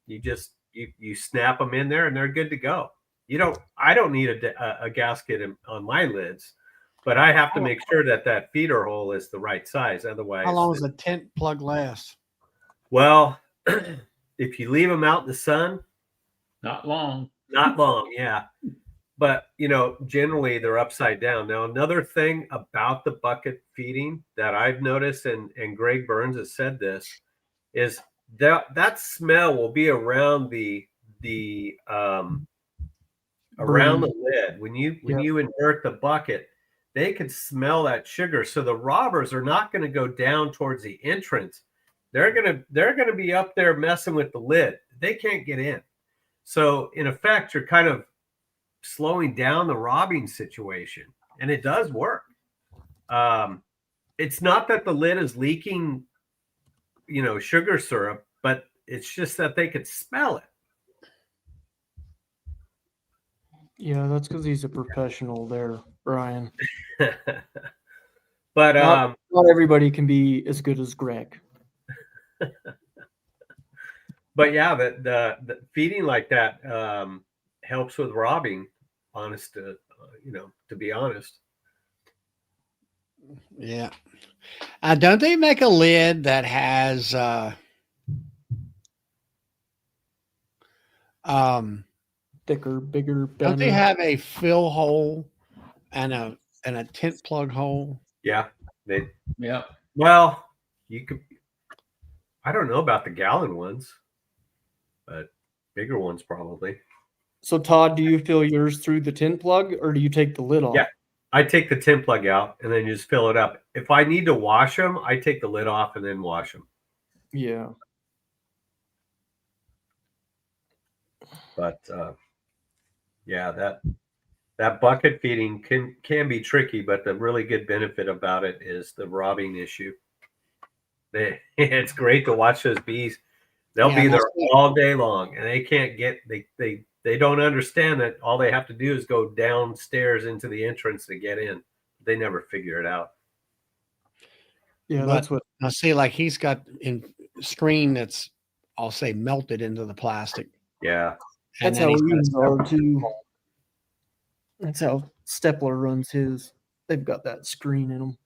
You just you snap them in there, and they're good to go. I don't need a gasket on my lids, but I have to make sure that feeder hole is the right size. Otherwise, How long does a tint plug last? Well, if you leave them out in the sun, Not long. not long, yeah. But generally they're upside down. Now, another thing about the bucket feeding that I've noticed, and Greg Burns has said this, is that smell will be around the around the lid when you invert the bucket. they can smell that sugar. So the robbers are not going to go down towards the entrance. They're gonna be up there messing with the lid. They can't get in. So in effect, you're kind of slowing down the robbing situation, and it does work. It's not that the lid is leaking, sugar syrup, but it's just that they could smell it. Yeah, that's because he's a professional there, Brian. But Not everybody can be as good as Greg. but yeah, the feeding like that helps with robbing. To be honest. Yeah. Don't they make a lid that has Thicker, bigger, better. don't they have a fill hole and a tent plug hole? Yeah. Yeah. Well, you could. I don't know about the gallon ones, but bigger ones probably. So Todd, do you fill yours through the tint plug or do you take the lid off? Yeah. I take the tin plug out and then just fill it up. If I need to wash them, I take the lid off and then wash them. Yeah. But yeah, that bucket feeding can be tricky, but the really good benefit about it is the robbing issue. It's great to watch those bees. They'll be there all day long, and they can't get they don't understand that all they have to do is go downstairs into the entrance to get in. They never figure it out. Yeah, But that's what I see. Like he's got in screen that's, I'll say, melted into the plastic. Yeah. And that's then how he's got a Reed's are separate- too. That's how Stepler runs his. They've got that screen in them.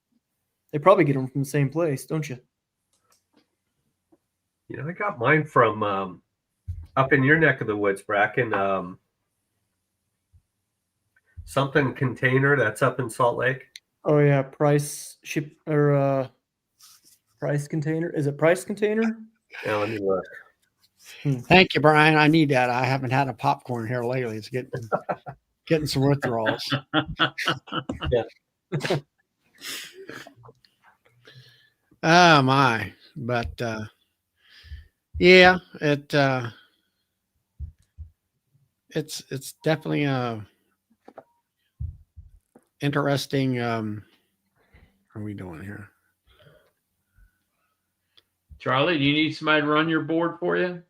They probably get them from the same place, don't you? I got mine from up in your neck of the woods, Bracken. Something container that's up in Salt Lake. Oh yeah, Price ship or Price Container. Is it Price Container? Yeah, let me look. Thank you, Brian. I need that. I haven't had a popcorn here lately. It's getting some withdrawals. Oh my. But yeah, it's definitely a interesting what are we doing here? Charlie, do you need somebody to run your board for you?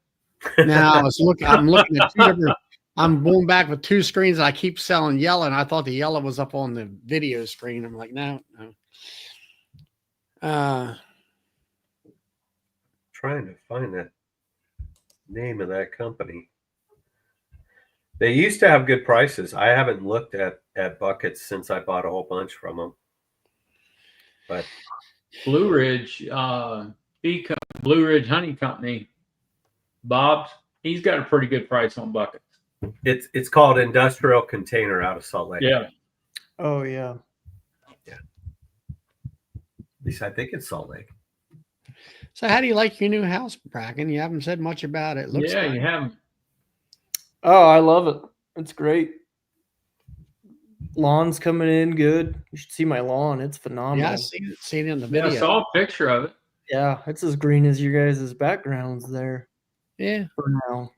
Now I'm looking at two different. I'm going back with two screens. And I keep selling yellow, and I thought the yellow was up on the video screen. I'm like, no. Trying to find the name of that company. They used to have good prices. I haven't looked at buckets since I bought a whole bunch from them. But Blue Ridge, Blue Ridge Honey Company, Bob's, he's got a pretty good price on buckets. it's called Industrial Container out of Salt Lake. Yeah. Oh yeah. At least I think it's Salt Lake. So how do you like your new house, Bracken? You haven't said much about it. Looks Yeah, like. you have. Oh, I love it. It's great. Lawn's coming in good. You should see my lawn. It's phenomenal. Yeah, I seen it in the Yeah, video. I saw a picture of it. Yeah, it's as green as you guys' backgrounds there Yeah. for now.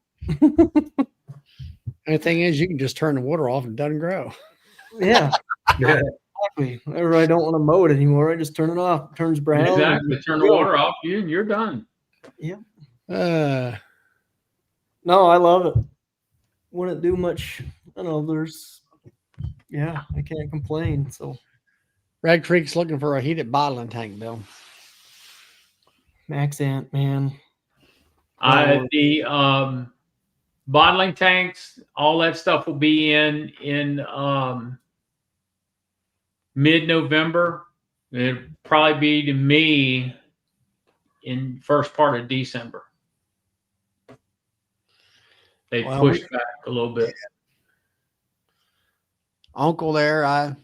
And the thing is, you can just turn the water off and it doesn't grow. Yeah, Yeah. exactly. Whenever I don't want to mow it anymore, I just turn it off. It turns brown. Exactly. Turn the water off, you're done. Uh, No, I love it. Wouldn't do much. I don't know. I can't complain. So Red Creek's looking for a heated bottling tank, Bill. Max Ant, man. The bottling tanks, all that stuff will be in mid-November. It'll probably be to me in first part of December. They Well, pushed back a little bit. Uncle there, I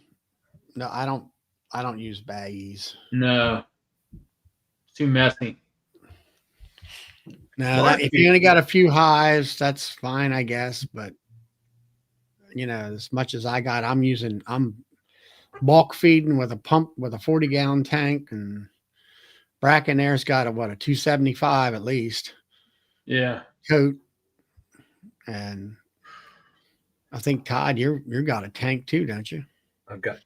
don't use baggies. No, it's too messy. No, if you only got a few hives, that's fine, I guess. But as much as I got, I'm bulk feeding with a pump with a 40-gallon tank, and Bracken there's got a 275 at least Yeah. coat, and I think Todd, you got a tank too, don't you? I've got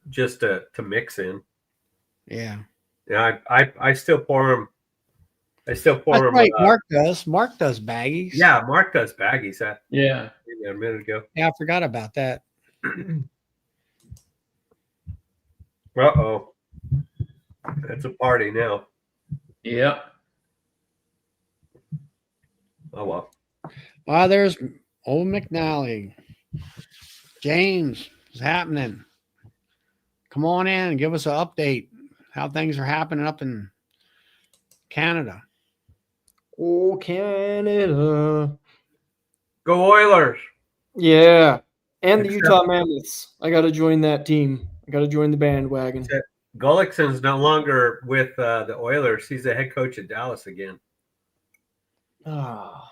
just to mix in. Yeah. Yeah, I still pour them. I still pour That's them. right. Mark does baggies. Yeah, Mark does baggies. That Yeah. a minute ago. Yeah, I forgot about that. Uh-oh. It's a party now. Yep. Oh well. Well, there's old McNally. James, what's happening? Come on in and give us an update how things are happening up in Canada. Oh, Canada. Go Oilers. Yeah. And the Except- Utah Mammoths. I got to join that team. I got to join the bandwagon. Gullickson's no longer with the Oilers. He's the head coach at Dallas again. Ah.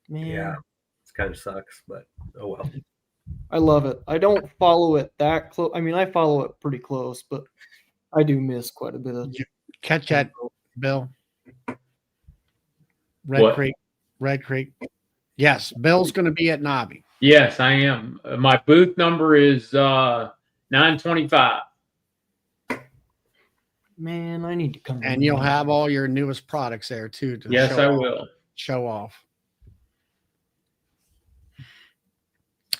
Man. Yeah. It kind of sucks, but oh well. I love it. I don't follow it that close. I mean, I follow it pretty close, but I do miss quite a bit of. Catch that, Bill. What? Red Creek. Yes, Bill's going to be at Nobby. Yes, I am. My booth number is 925. Man, I need to come. And you'll have all your newest products there too. To Yes, I will. show off.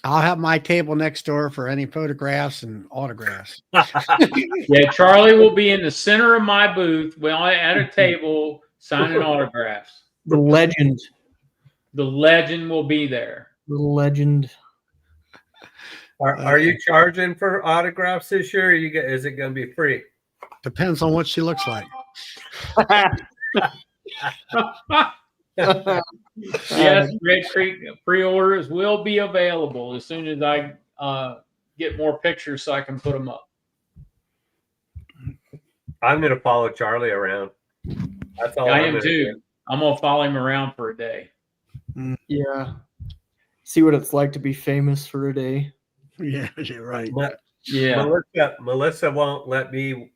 I'll have my table next door for any photographs and autographs. Yeah, Charlie will be in the center of my booth. We'll at a table signing autographs. The legend. The legend will be there. The legend. Are you charging for autographs this year? Or is it going to be free? Depends on what she looks like. Yes, Red Creek pre-orders will be available as soon as I get more pictures so I can put them up. I'm going to follow Charlie around. That's all I I'm am gonna too. do. I'm gonna follow him around for a day. Yeah. See what it's like to be famous for a day. Yeah, you're right. Yeah. Melissa won't let me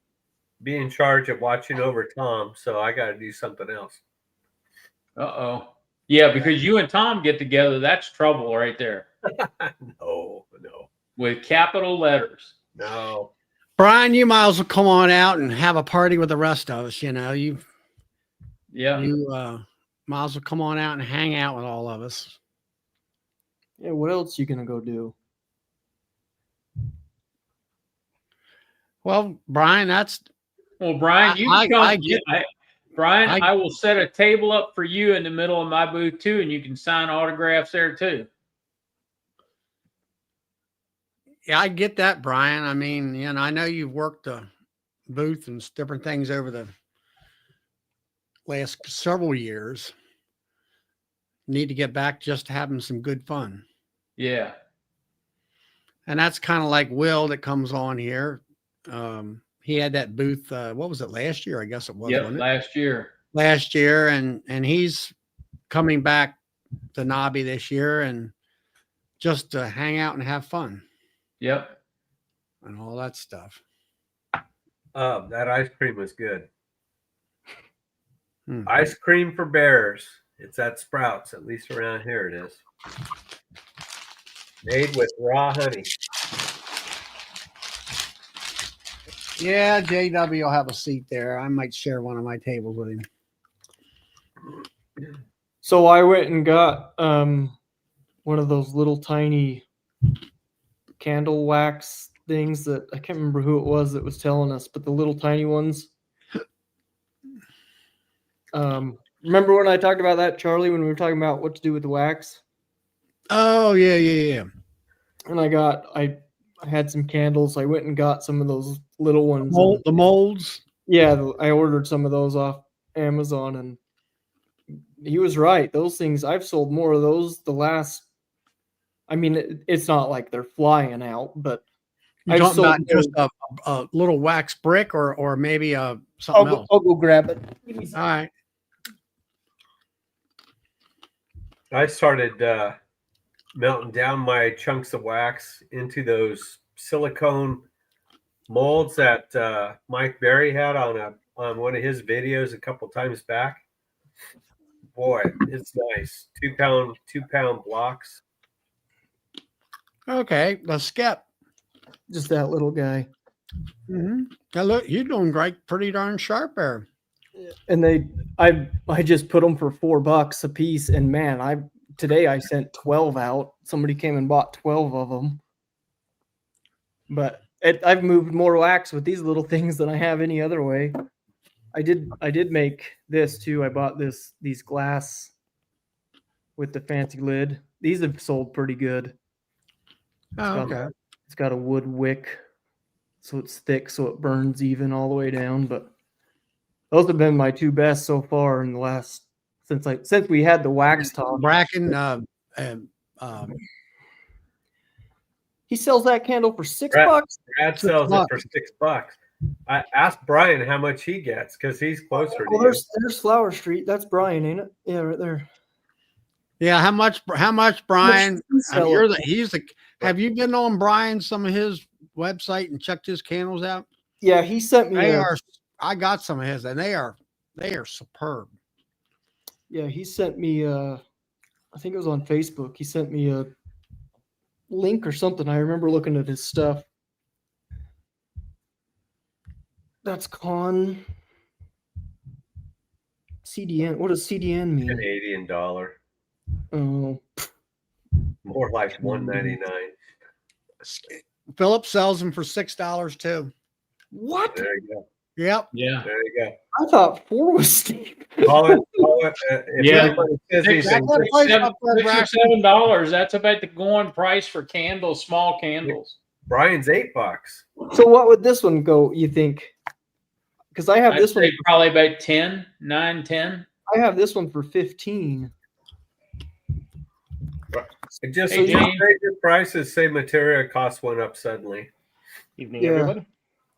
be in charge of watching over Tom, so I got to do something else. Uh-oh. Yeah, because you and Tom get together, that's trouble right there. No. With capital letters. No. Brian, you might as well come on out and have a party with the rest of us. You know, you Yeah. might as well come on out and hang out with all of us. Yeah, what else you gonna go do? Well, Brian, Well, Brian, you can come. Brian, I- I will set a table up for you in the middle of my booth too, and you can sign autographs there too. yeah, I get that, Brian. I mean, you know, I know you've worked the booth and different things over the last several years. Need to get back just to having some good fun. Yeah. And that's kind of like Will that comes on here. He had that booth. What was it, last year? I guess it was. Yep, Wasn't it? last year. And he's coming back to Nobby this year and just to hang out and have fun Yep. and all that stuff. That ice cream was good. Hmm. Ice cream for bears. It's at Sprouts, at least around here it is. Made with raw honey. Yeah, JW will have a seat there. I might share one of my tables with him. So I went and got one of those little tiny candle wax things that I can't remember who it was that was telling us, but the little tiny ones. Remember when I talked about that, Charlie, when we were talking about what to do with the wax? Oh, yeah. And I had some candles. I went and got some of those little ones. The molds. Yeah, I ordered some of those off Amazon, and he was right. Those things, I've sold more of those the last. I mean, it's not like they're flying out, but You're I've talking about sold just a little wax brick or maybe something else. I'll go grab it. Give me some. All right. I started melting down my chunks of wax into those silicone molds that Mike Berry had on one of his videos a couple times back. Boy, it's nice. 2 pound blocks. Okay, the skep. Just that little guy. Mm-hmm. Now look, you're doing great, pretty darn sharp there. And I just put them for $4 a piece. And man, today I sent 12 out. Somebody came and bought 12 of them. But I've moved more wax with these little things than I have any other way. I did make this too. I bought these glass with the fancy lid. These have sold pretty good. Oh, okay. It's got a wood wick, so it's thick, so it burns even all the way down. But those have been my two best so far in the last since we had the wax top. Bracken, he sells that candle for $6. Brad sells it for $6. I asked Brian how much he gets because he's closer to you. There's Flower Street. That's Brian, ain't it? Yeah, right there. yeah. How much, Brian? He's Have you been on Brian some of his website and checked his candles out? Yeah, he sent me. I got some of his, and they are superb. Yeah, he sent me. I think it was on Facebook. He sent me a link or something. I remember looking at his stuff. That's con CDN. What does CDN mean? Canadian dollar. Oh, More like $1.99. Philip sells them for $6 too. what? There you go. Yep. Yeah. There you go. I thought 4 was steep. Call it, if Yeah. anybody says Six anything, That place up there, $6 or $7. That's about the going price for candles, small candles. Brian's $8. So what would this one go? You think? Because I have I'd this one. say probably about 10, 9, 10. I have this one for 15. Just Hey, just James. raise your prices, say material costs went up suddenly. Evening, Yeah. everybody.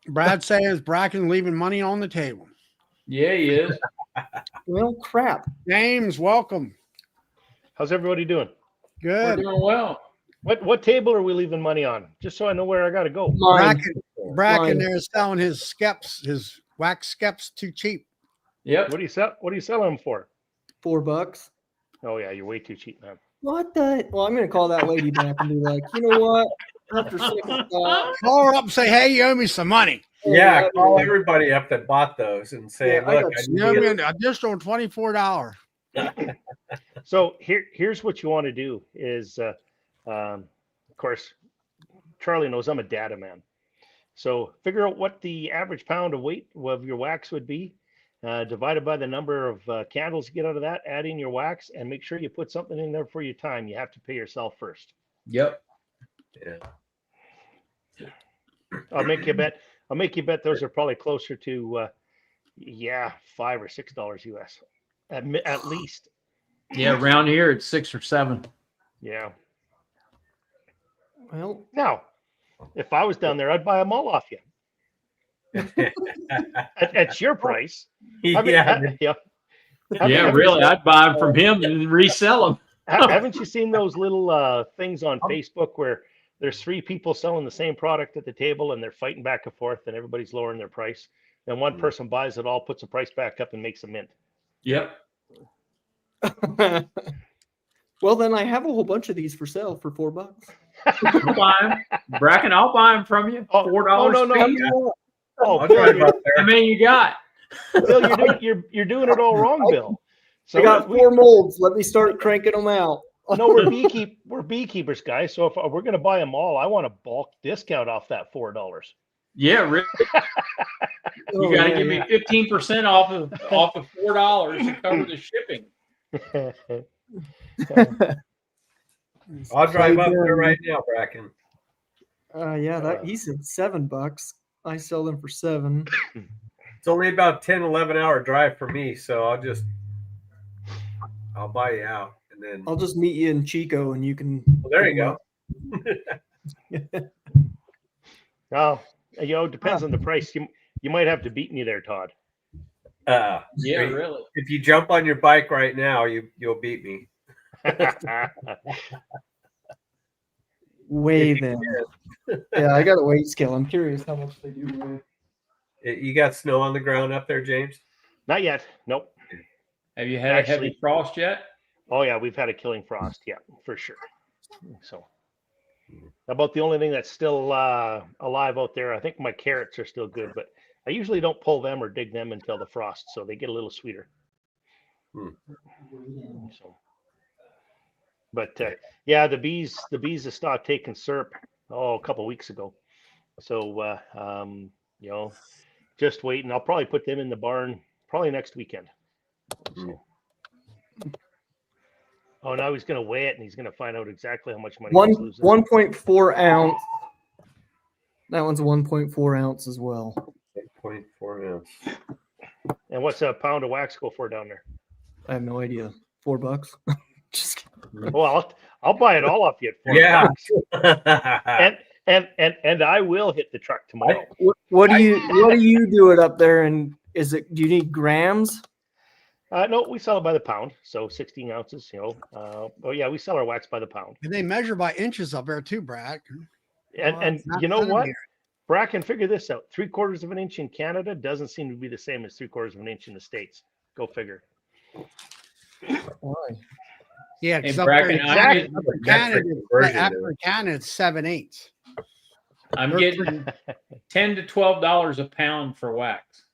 Brad says Bracken leaving money on the table. Yeah, he is. Well, crap. James, welcome. How's everybody doing? We're Good. doing well. What table are we leaving money on? Just so I know where I got to go. Mine. Bracken Mine. there is selling his skeps, his wax skeps too cheap. Yep. What do you sell them for? $4. Oh yeah, you're way too cheap, man. What the? Well, I'm gonna call that lady back and be like, you know what? After second thought, Call her up and say, hey, you owe me some money. Yeah, call everybody up that bought those and say, Yeah, I look, got I You owe me need an additional $24. So here's what you want to do is, of course, Charlie knows I'm a data man. So figure out what the average pound of weight of your wax would be, divided by the number of candles you get out of that, add in your wax, and make sure you put something in there for your time. You have to pay yourself first. Yep. I'll make you bet. Those are probably closer to, $5 or $6 US, at least. Yeah, around here it's 6 or 7. Yeah. well, Now, if I was down there, I'd buy them all off you at your price. I mean, yeah. Yeah, really. I'd buy them from him and resell them. Haven't you seen those little things on Facebook where there's 3 people selling the same product at the table and they're fighting back and forth and everybody's lowering their price? And one person buys it all, puts the price back up, and makes a mint. Yep. well, then I have a whole bunch of these for sale for $4. I'll buy them. Bracken, I'll buy them from you. Oh, $4 no. a piece. Oh, I'll Bill, drive up there. How many you got? Bill, you're doing it all wrong, Bill. So I got 4 molds. Let me start cranking them out. no, we're beekeepers, guys. So if we're going to buy them all, I want a bulk discount off that $4. Yeah, really. You got to give me 15% off of $4 to cover the shipping. I'll drive up there right now, Bracken. Yeah, he said $7. I sell them for 7. It's only about 10, 11-hour drive for me, so I'll buy you out. And then I'll just meet you in Chico, and you can. well, there you go. Well, it depends on the price. You might have to beat me there, Todd. Yeah, Great. really. If you jump on your bike right now, you'll beat me. weigh If you them. Yeah, I got a weight scale. I'm curious how much they do weigh. You got snow on the ground up there, James? Not yet. Nope. Have you had a heavy Actually- frost yet? Oh yeah, we've had a killing frost. Yeah, for sure. So about the only thing that's still alive out there. I think my carrots are still good, but I usually don't pull them or dig them until the frost, so they get a little sweeter. So, but yeah, the bees have stopped taking syrup a couple weeks ago. So you know, just waiting. I'll probably put them in the barn probably next weekend. So. Oh, now he's going to weigh it and he's going to find out exactly how much money he's losing. 1.4 ounce. That one's 1.4 ounce as well. 0.4 ounce. And what's a pound of wax go for down there? I have no idea. $4. Just kidding. Well, I'll buy it all off you at $4. Yeah. And I will hit the truck tomorrow. What do you do it up there? And do you need grams? No, we sell it by the pound, so 16 ounces. Oh yeah, we sell our wax by the pound. And they measure by inches up there too, Brad. And it's not you know what, centimeter. Bracken, figure this out: 3/4 of an inch in Canada doesn't seem to be the same as 3/4 of an inch in the States. Go figure. Why? Yeah, Hey, because up there Bracken, in I'm Canada, conversion, after Canada, it's 7/8. I'm They're getting $10 to $12 a pound for wax.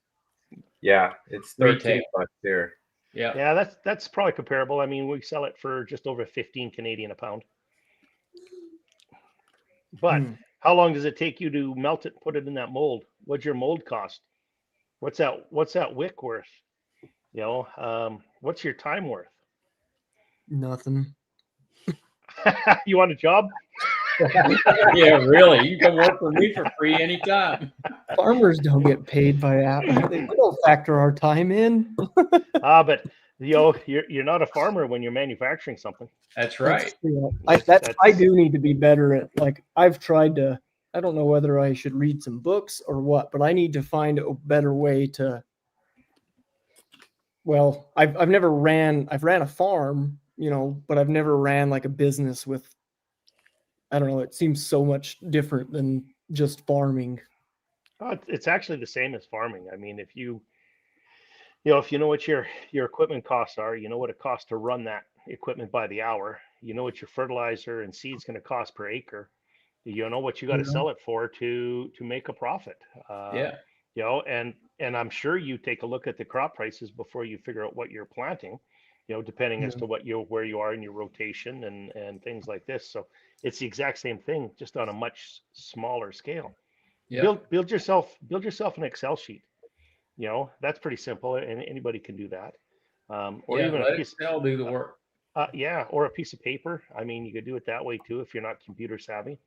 Yeah, it's 13 Retail. bucks here. Yeah. Yeah, that's probably comparable. I mean, we sell it for just over 15 Canadian a pound. But how long does it take you to melt it and put it in that mold? What's your mold cost? What's that wick worth? What's your time worth? Nothing. You want a job? Yeah, really. You can work for me for free anytime. Farmers don't get paid by that. They don't factor our time in. But you're not a farmer when you're manufacturing something. That's right. I do need to be better at, like, I've tried to, I don't know whether I should read some books or what, but I need to find a better way to, well, I've ran a farm, but I've never ran like a business with, I don't know, it seems so much different than just farming. It's actually the same as farming. I mean, if you know what your equipment costs are, you know what it costs to run that equipment by the hour, you know what your fertilizer and seed's going to cost per acre, you know what you got to sell it for to make a profit. Yeah. And I'm sure you take a look at the crop prices before you figure out what you're planting, depending as to where you are in your rotation and things like this. So it's the exact same thing, just on a much smaller scale. Yeah. Build yourself an Excel sheet. That's pretty simple, and anybody can do that. Or even a piece. They'll do the work. Or a piece of paper. I mean, you could do it that way too if you're not computer savvy.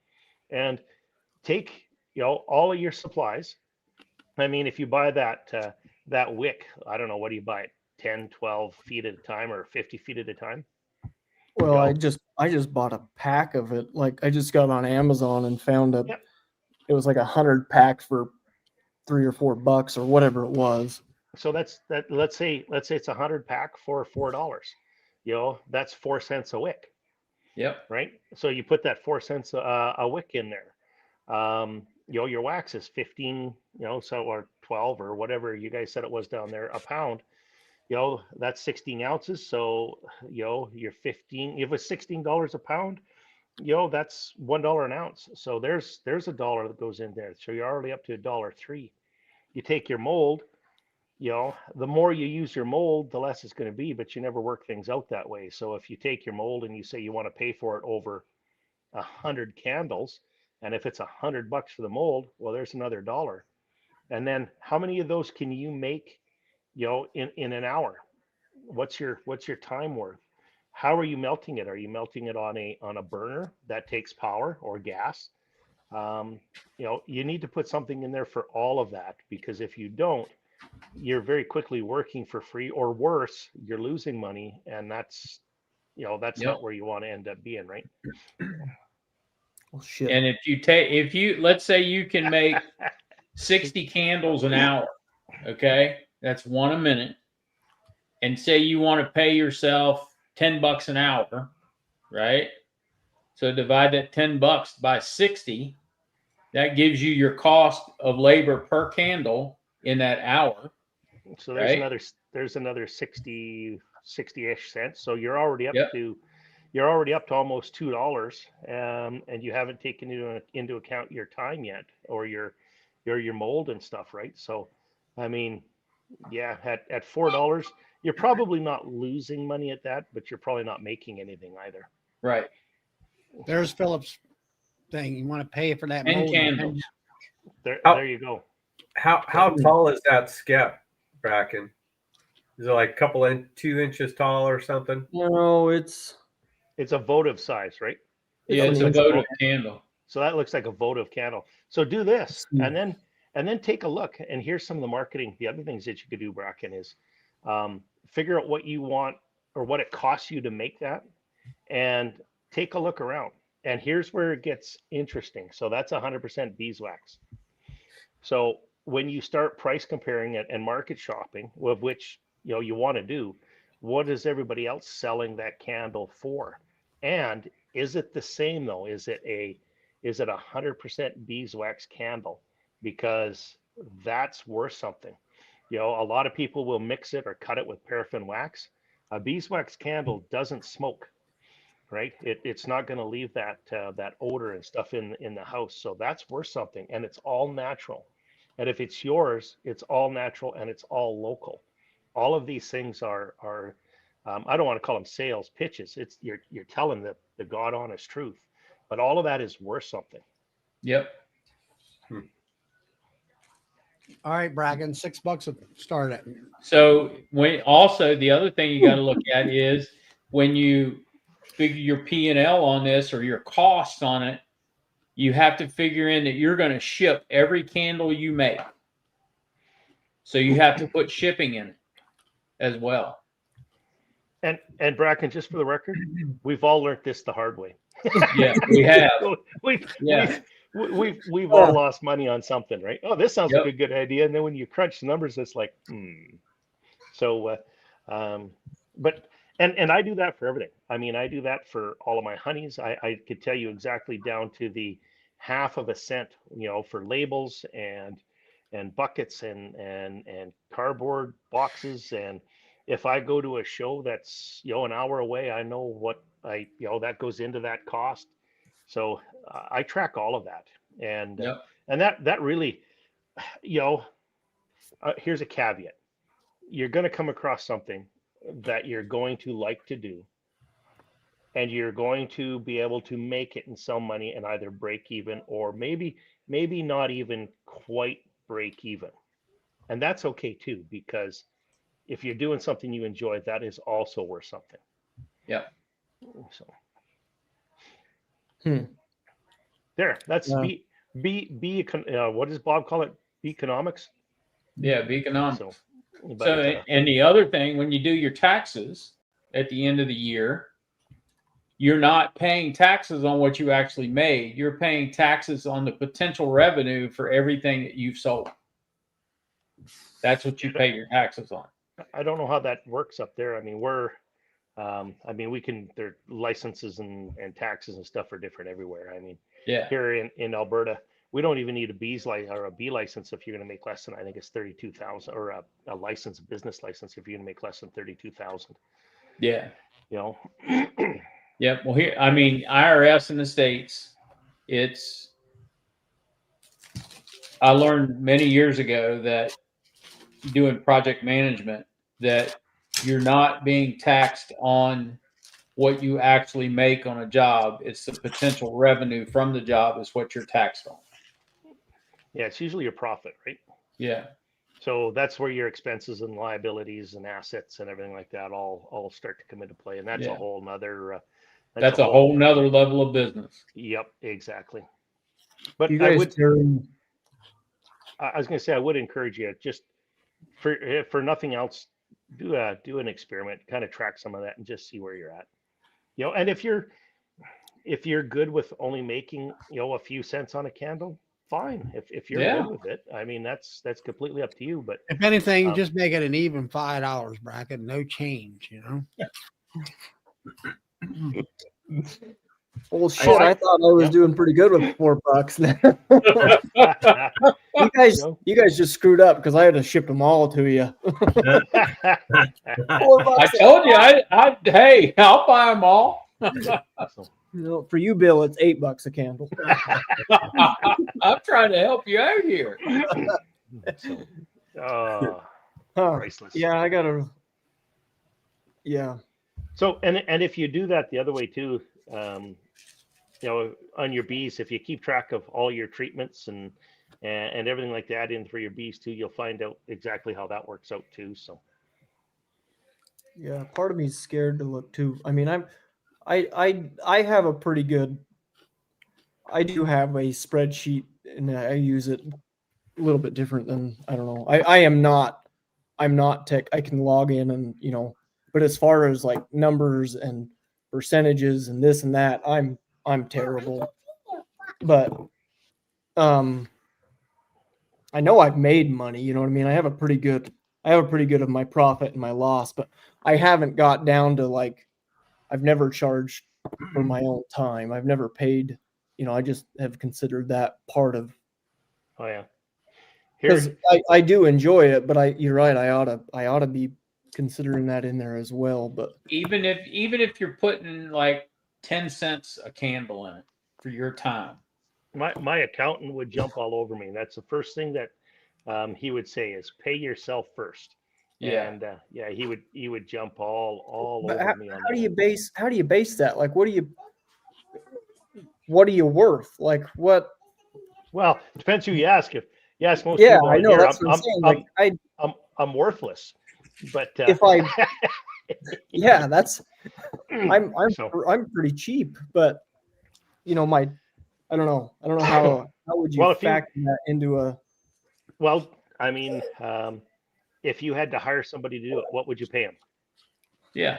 And take all of your supplies. I mean, if you buy that wick, I don't know, what do you buy it? 10, 12 feet at a time or 50 feet at a time? Well, I just bought a pack of it. Like, I just got on Amazon and found it was like 100 packs for $3 or $4 or whatever it was. So that's that. Let's say it's 100 pack for $4. That's 4 cents a wick. Yep. Right. So you put that 4 cents a wick in there. Your wax is 15, or 12 or whatever you guys said it was down there, a pound. That's 16 ounces. So, you're 15, if it's $16 a pound, that's $1 an ounce. So there's $1 that goes in there. So you're already up to $1.03. You take your mold, the more you use your mold, the less it's going to be, but you never work things out that way. So if you take your mold and you say you want to pay for it over 100 candles, and if it's $100 for the mold, well, there's another $1. And then how many of those can you make, in an hour? What's your time worth? How are you melting it? Are you melting it on a burner that takes power or gas? You need to put something in there for all of that, because if you don't, you're very quickly working for free, or worse, you're losing money, and that's not where you want to end up being, right? Well, shit. And let's say you can make 60 candles an hour, okay? That's one a minute. And say you want to pay yourself $10 an hour, right? So divide that $10 by 60. That gives you your cost of labor per candle in that hour. So there's Right. another 60-ish cents. So you're already up Yep. to almost $2, and you haven't taken into account your time yet, or your mold and stuff, right? So, I mean, yeah, at $4, you're probably not losing money at that, but you're probably not making anything either. Right. There's Philip's thing. You want to pay for that 10 mold? candles. There you go. How tall is that skep, Bracken? Is it like a couple 2 inches tall or something? No, it's It's a votive size, right? Yeah, it's a an votive candle. So that looks like a votive candle. So do this, and then take a look. And here's some of the marketing. The other things that you could do, Bracken, is figure out what you want or what it costs you to make that, and take a look around. And here's where it gets interesting. So that's 100% beeswax. So when you start price comparing it and market shopping, of which you want to do, what is everybody else selling that candle for? And is it the same though? Is it 100% beeswax candle? Because that's worth something. A lot of people will mix it or cut it with paraffin wax. A beeswax candle doesn't smoke, right? It's not going to leave that odor and stuff in the house. So that's worth something, and it's all natural. And if it's yours, it's all natural and it's all local. All of these things are I don't want to call them sales pitches. It's you're telling the God honest truth, but all of that is worth something. Yep. All right, Bracken, $6 to start it. So the other thing you got to look at is when you figure your P&L on this or your costs on it, you have to figure in that you're going to ship every candle you make. So you have to put shipping in it as well. And Bracken, just for the record, we've all learned this the hard way. Yeah, we have. We've all lost money on something, right? Oh, this sounds Yep. like a good idea, and then when you crunch the numbers, it's like, So, but I do that for everything. I mean, I do that for all of my honeys. I could tell you exactly down to the half of a cent, for labels and buckets and cardboard boxes. And if I go to a show that's an hour away, I know what that goes into that cost. So I track all of that, and Yep. and that really, here's a caveat: you're going to come across something that you're going to like to do, and you're going to be able to make it and sell money and either break even or maybe not even quite break even, and that's okay too, because if you're doing something you enjoy, that is also worth something. Yeah. So Hmm. there, that's Yeah. what does Bob call it? Economics. Yeah, economics. So, but, So, and the other thing, when you do your taxes at the end of the year, you're not paying taxes on what you actually made. You're paying taxes on the potential revenue for everything that you've sold. That's what you pay your taxes on. I don't know how that works up there. I mean, their licenses and taxes and stuff are different everywhere. I mean, Yeah. here in Alberta, we don't even need a bee license if you're going to make less than, I think it's 32,000, or a business license if you're going to make less than 32,000. Yeah. Yep. Well, here, I mean, IRS in the States, I learned many years ago that doing project management, that you're not being taxed on what you actually make on a job. It's the potential revenue from the job is what you're taxed on. Yeah, it's usually your profit, right? Yeah. So that's where your expenses and liabilities and assets and everything like that all start to come into play, and that's a whole nother. That's a whole nother level of business. Yep, exactly. But You guys I was going to say, I would encourage you, just for nothing else, do an experiment, kind of track some of that and just see where you're at. And if you're good with only making a few cents on a candle, fine. If you're good with it, I mean, that's completely up to you. But if anything, just make it an even $5 bracket, no change. Well, shit, I thought I was Yep. doing pretty good with $4. You know? You guys just screwed up because I had to ship them all to you. $4. I told you, hey, I'll buy them all. You know, for you, Bill, it's $8 a candle. I'm trying to help you out here. Oh, Huh. priceless. Yeah, I gotta. Yeah. So, and if you do that the other way too, you know, on your bees, if you keep track of all your treatments and everything like that in for your bees too, you'll find out exactly how that works out too. So, Yeah, part of me is scared to look too. I mean, I have a pretty good. I do have a spreadsheet, and I use it a little bit different than I don't know. I'm not tech. I can log in and but as far as like numbers and percentages and this and that, I'm terrible. But I know I've made money. You know what I mean? I have a pretty good of my profit and my loss, but I haven't got down to like I've never charged for my own time. I've never paid. I just have considered that part of. oh yeah, Because I do enjoy it, but you're right. I ought to be considering that in there as well. But Even if you're putting like 10 cents a candle in it for your time. my accountant would jump all over me. That's the first thing that he would say is pay yourself first. Yeah. And yeah, he would jump all But over me on how do that. you base that? Like, what are you worth? Like, what? Well, it depends who you ask. If you ask most Yeah, people I out know. here, That's what I'm saying. Like, I'm worthless. But if I, yeah, that's I'm so, I'm pretty cheap, but I don't know how would you Well, if you- factor that into a. well, I mean, if you had to hire somebody to do it, what would you pay them? Yeah.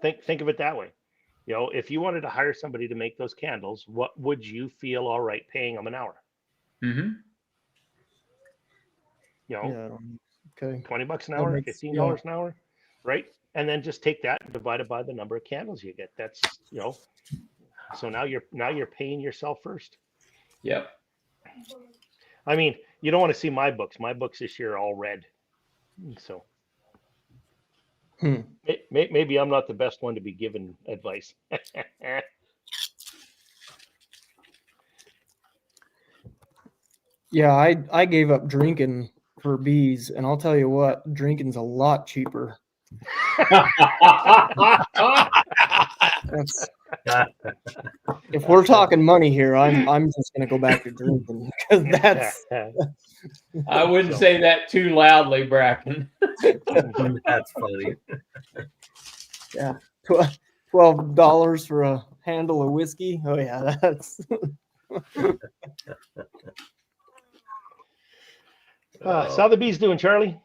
Think of it that way. If you wanted to hire somebody to make those candles, what would you feel all right paying them an hour? Mm-hmm. Yeah, I don't know. Okay. $20 an That hour, makes- $15 an hour, right? And then just take that and divide it by the number of candles you get. That's so now you're paying yourself first. Yep. I mean, you don't want to see my books. My books this year are all red. So maybe I'm not the best one to be giving advice. Yeah, I gave up drinking for bees, and I'll tell you what, drinking's a lot cheaper. That's, if we're talking money here, I'm just gonna go back to drinking because that's I wouldn't say that too loudly, Bracken. That's funny. yeah, $12 for a handle of whiskey. Oh yeah, that's so how the bees doing, Charlie?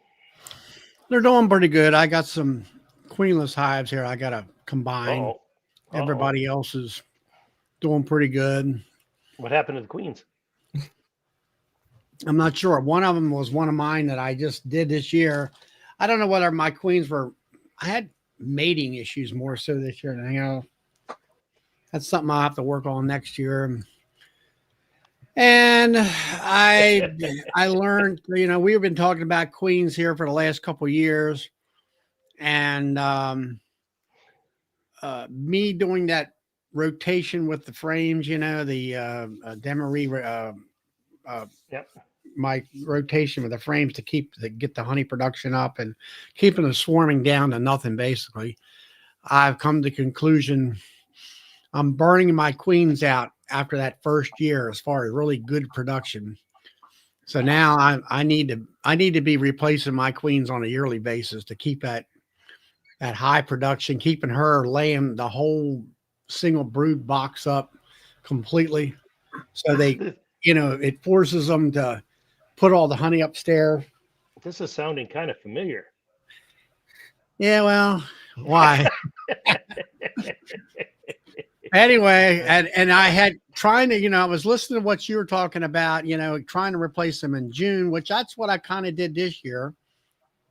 They're doing pretty good. I got some queenless hives here. I got to combine. Uh-oh. Everybody else is doing pretty good. What happened to the queens? I'm not sure. One of them was one of mine that I just did this year. I don't know whether my queens were. I had mating issues more so this year than that's something I'll have to work on next year. And I learned, we've been talking about queens here for the last couple of years, and me doing that rotation with the frames, the Demery, Yep. my rotation with the frames to get the honey production up and keeping the swarming down to nothing. Basically, I've come to the conclusion I'm burning my queens out after that first year as far as really good production. So now I need to be replacing my queens on a yearly basis to keep that high production, keeping her laying the whole single brood box up completely. So they, it forces them to put all the honey upstairs. This is sounding kind of familiar. Yeah, well, why? Anyway, and I had trying to, I was listening to what you were talking about, trying to replace them in June, which that's what I kind of did this year,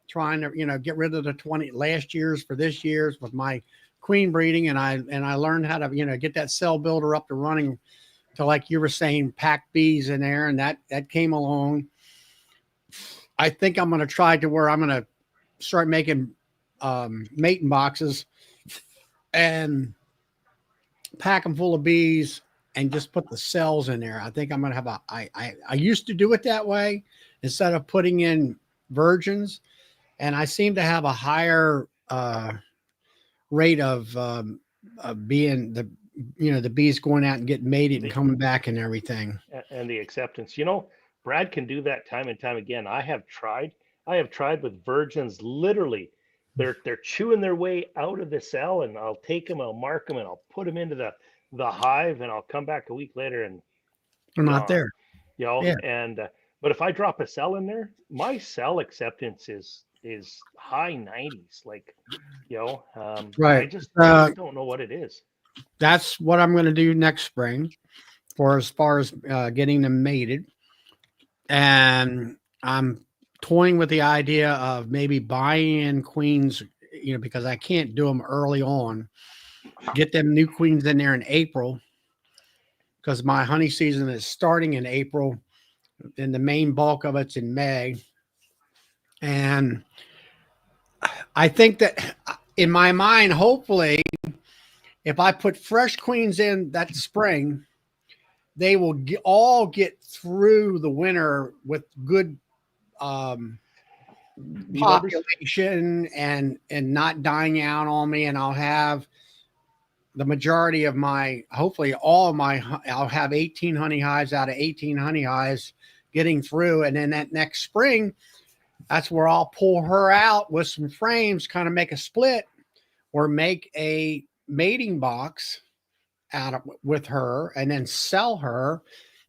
trying to, get rid of the 20 last year's for this year's with my queen breeding, and I learned how to, get that cell builder up to running to, like you were saying, pack bees in there, and that came along. I think I'm going to try to where I'm going to start making mating boxes and pack them full of bees and just put the cells in there. I think I'm going to have I used to do it that way instead of putting in virgins, and I seem to have a higher rate of being the bees going out and getting mated and coming back and everything. And the acceptance. Brad can do that time and time again. I have tried with virgins. Literally, they're chewing their way out of the cell, and I'll take them, I'll mark them, and I'll put them into the hive, and I'll come back a week later and They're not there. Yeah. And but if I drop a cell in there, my cell acceptance is high 90s. Like, Right. I just don't know what it is. That's what I'm going to do next spring for as far as getting them mated. And I'm toying with the idea of maybe buying in queens, because I can't do them early on. Get them new queens in there in April, because my honey season is starting in April and the main bulk of it's in May. And I think that in my mind, hopefully, if I put fresh queens in that spring, they will all get through the winter with good population and not dying out on me. And I'll have the majority of hopefully all of I'll have 18 honey hives out of 18 honey hives getting through. And then that next spring, that's where I'll pull her out with some frames, kind of make a split or make a mating box with her and then sell her.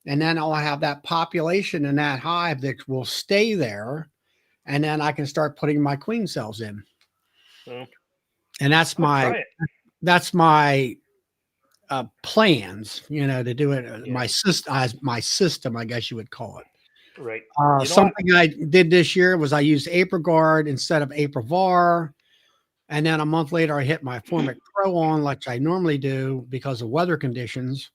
And then I'll have that population in that hive that will stay there. And then I can start putting my queen cells in. And that's my plans, to do it. Yeah. My system, I guess you would call it. Right. Something I did this year was I used AprilGuard instead of AprilVar. And then a month later, I hit my Formic Pro on, like I normally do because of weather conditions.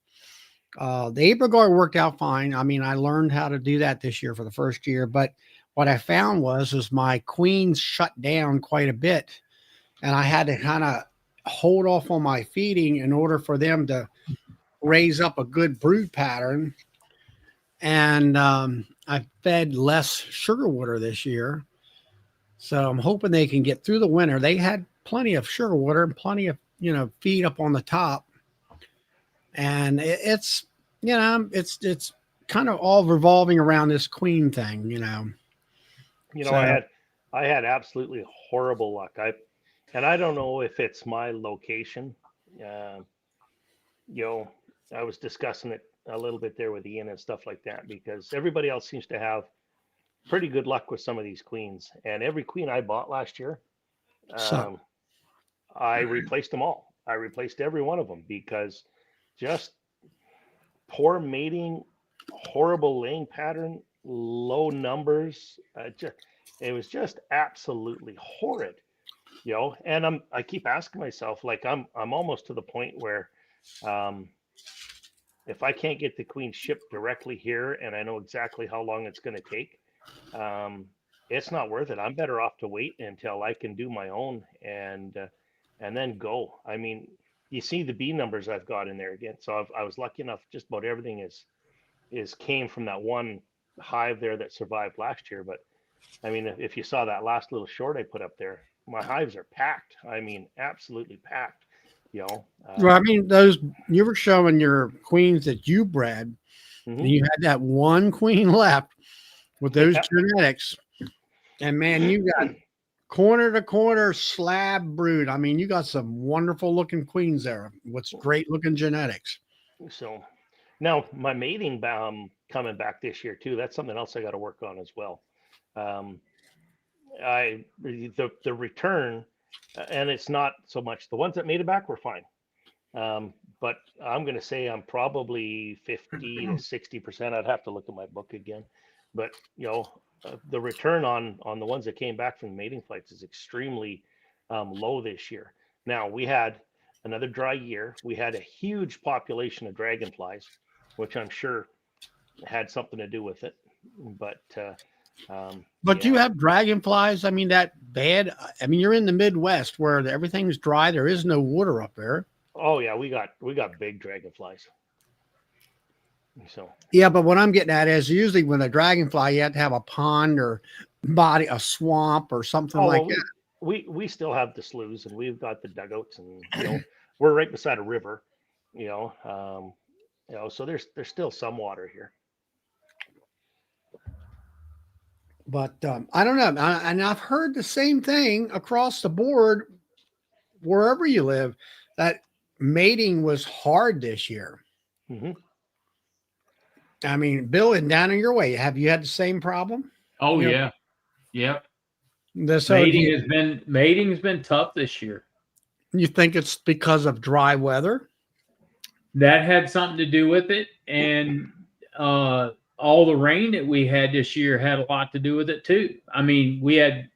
The AprilGuard worked out fine. I mean, I learned how to do that this year for the first year. But what I found was my queens shut down quite a bit. And I had to kind of hold off on my feeding in order for them to raise up a good brood pattern. And I fed less sugar water this year. So I'm hoping they can get through the winter. They had plenty of sugar water and plenty of, feed up on the top. And it's kind of all revolving around this queen thing, So, I had absolutely horrible luck. And I don't know if it's my location. I was discussing it a little bit there with Ian and stuff like that, because everybody else seems to have pretty good luck with some of these queens. And every queen I bought last year, I replaced them all. I replaced every one of them because just poor mating, horrible laying pattern, low numbers. It was just absolutely horrid. And I keep asking myself, like, I'm almost to the point where if I can't get the queen shipped directly here and I know exactly how long it's going to take, it's not worth it. I'm better off to wait until I can do my own and then go. I mean, you see the bee numbers I've got in there again. So I was lucky enough, just about everything is came from that one hive there that survived last year. But I mean, if you saw that last little short I put up there, my hives are packed. I mean, absolutely packed. Well, I mean, those you were showing your queens that you bred, and you had that one queen left with those genetics, and man, you got corner to corner slab brood. I mean, you got some wonderful looking queens there with great looking genetics. So now my mating coming back this year too. That's something else I got to work on as well. The return, and it's not so much the ones that made it back were fine. But I'm going to say I'm probably 50 to 60%. I'd have to look at my book again, but the return on the ones that came back from the mating flights is extremely low this year. Now we had another dry year. We had a huge population of dragonflies, which I'm sure had something to do with it. But But yeah. you have dragonflies. I mean, that bad. I mean, you're in the Midwest where everything's dry. There is no water up there. Oh yeah, we got big dragonflies. So Yeah, but what I'm getting at is usually when a dragonfly, you have to have a pond or a swamp or something like well, that. we still have the sloughs and we've got the dugouts, and we're right beside a river. So there's still some water here. But I don't know. And I've heard the same thing across the board, wherever you live, that mating was hard this year. Mm-hmm. I mean, Bill, and down in your way, have you had the same problem? Oh Yeah. yeah. Yep. So Mating has been tough this year. you think it's because of dry weather? That had something to do with it, and all the rain that we had this year had a lot to do with it too. I mean, we had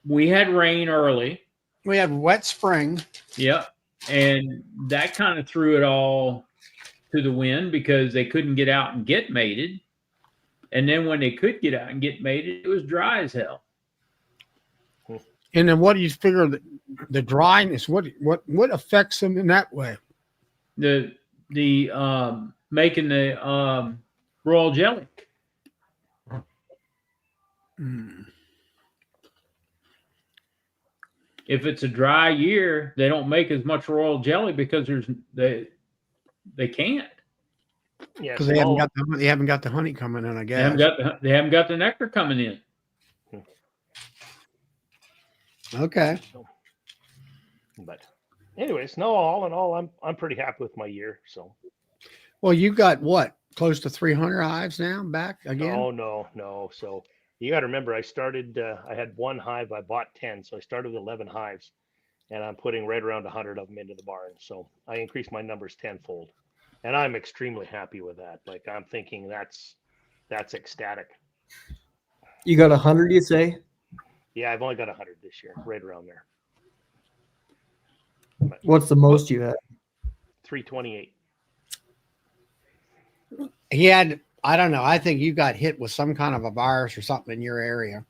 rain early. We had wet spring. Yep. And that kind of threw it all to the wind because they couldn't get out and get mated. And then when they could get out and get mated, it was dry as hell. And then what do you figure the dryness, what affects them in that way? The making the royal jelly. If it's a dry year, they don't make as much royal jelly because they can't. Yeah, Because they haven't got the honey coming in, I They guess. haven't got the nectar coming in. Okay. But anyways, no, all in all, I'm pretty happy with my year. So Well, you got what? Close to 300 hives now back again? oh no. So you got to remember, I started. I had one hive. I bought 10, so I started with 11 hives, and I'm putting right around 100 of them into the barn. So I increased my numbers tenfold, and I'm extremely happy with that. Like I'm thinking that's ecstatic. You got 100, you say? Yeah, I've only got 100 this year, right around there. What's the most you had? 328. He had, I don't know. I think you got hit with some kind of a virus or something in your area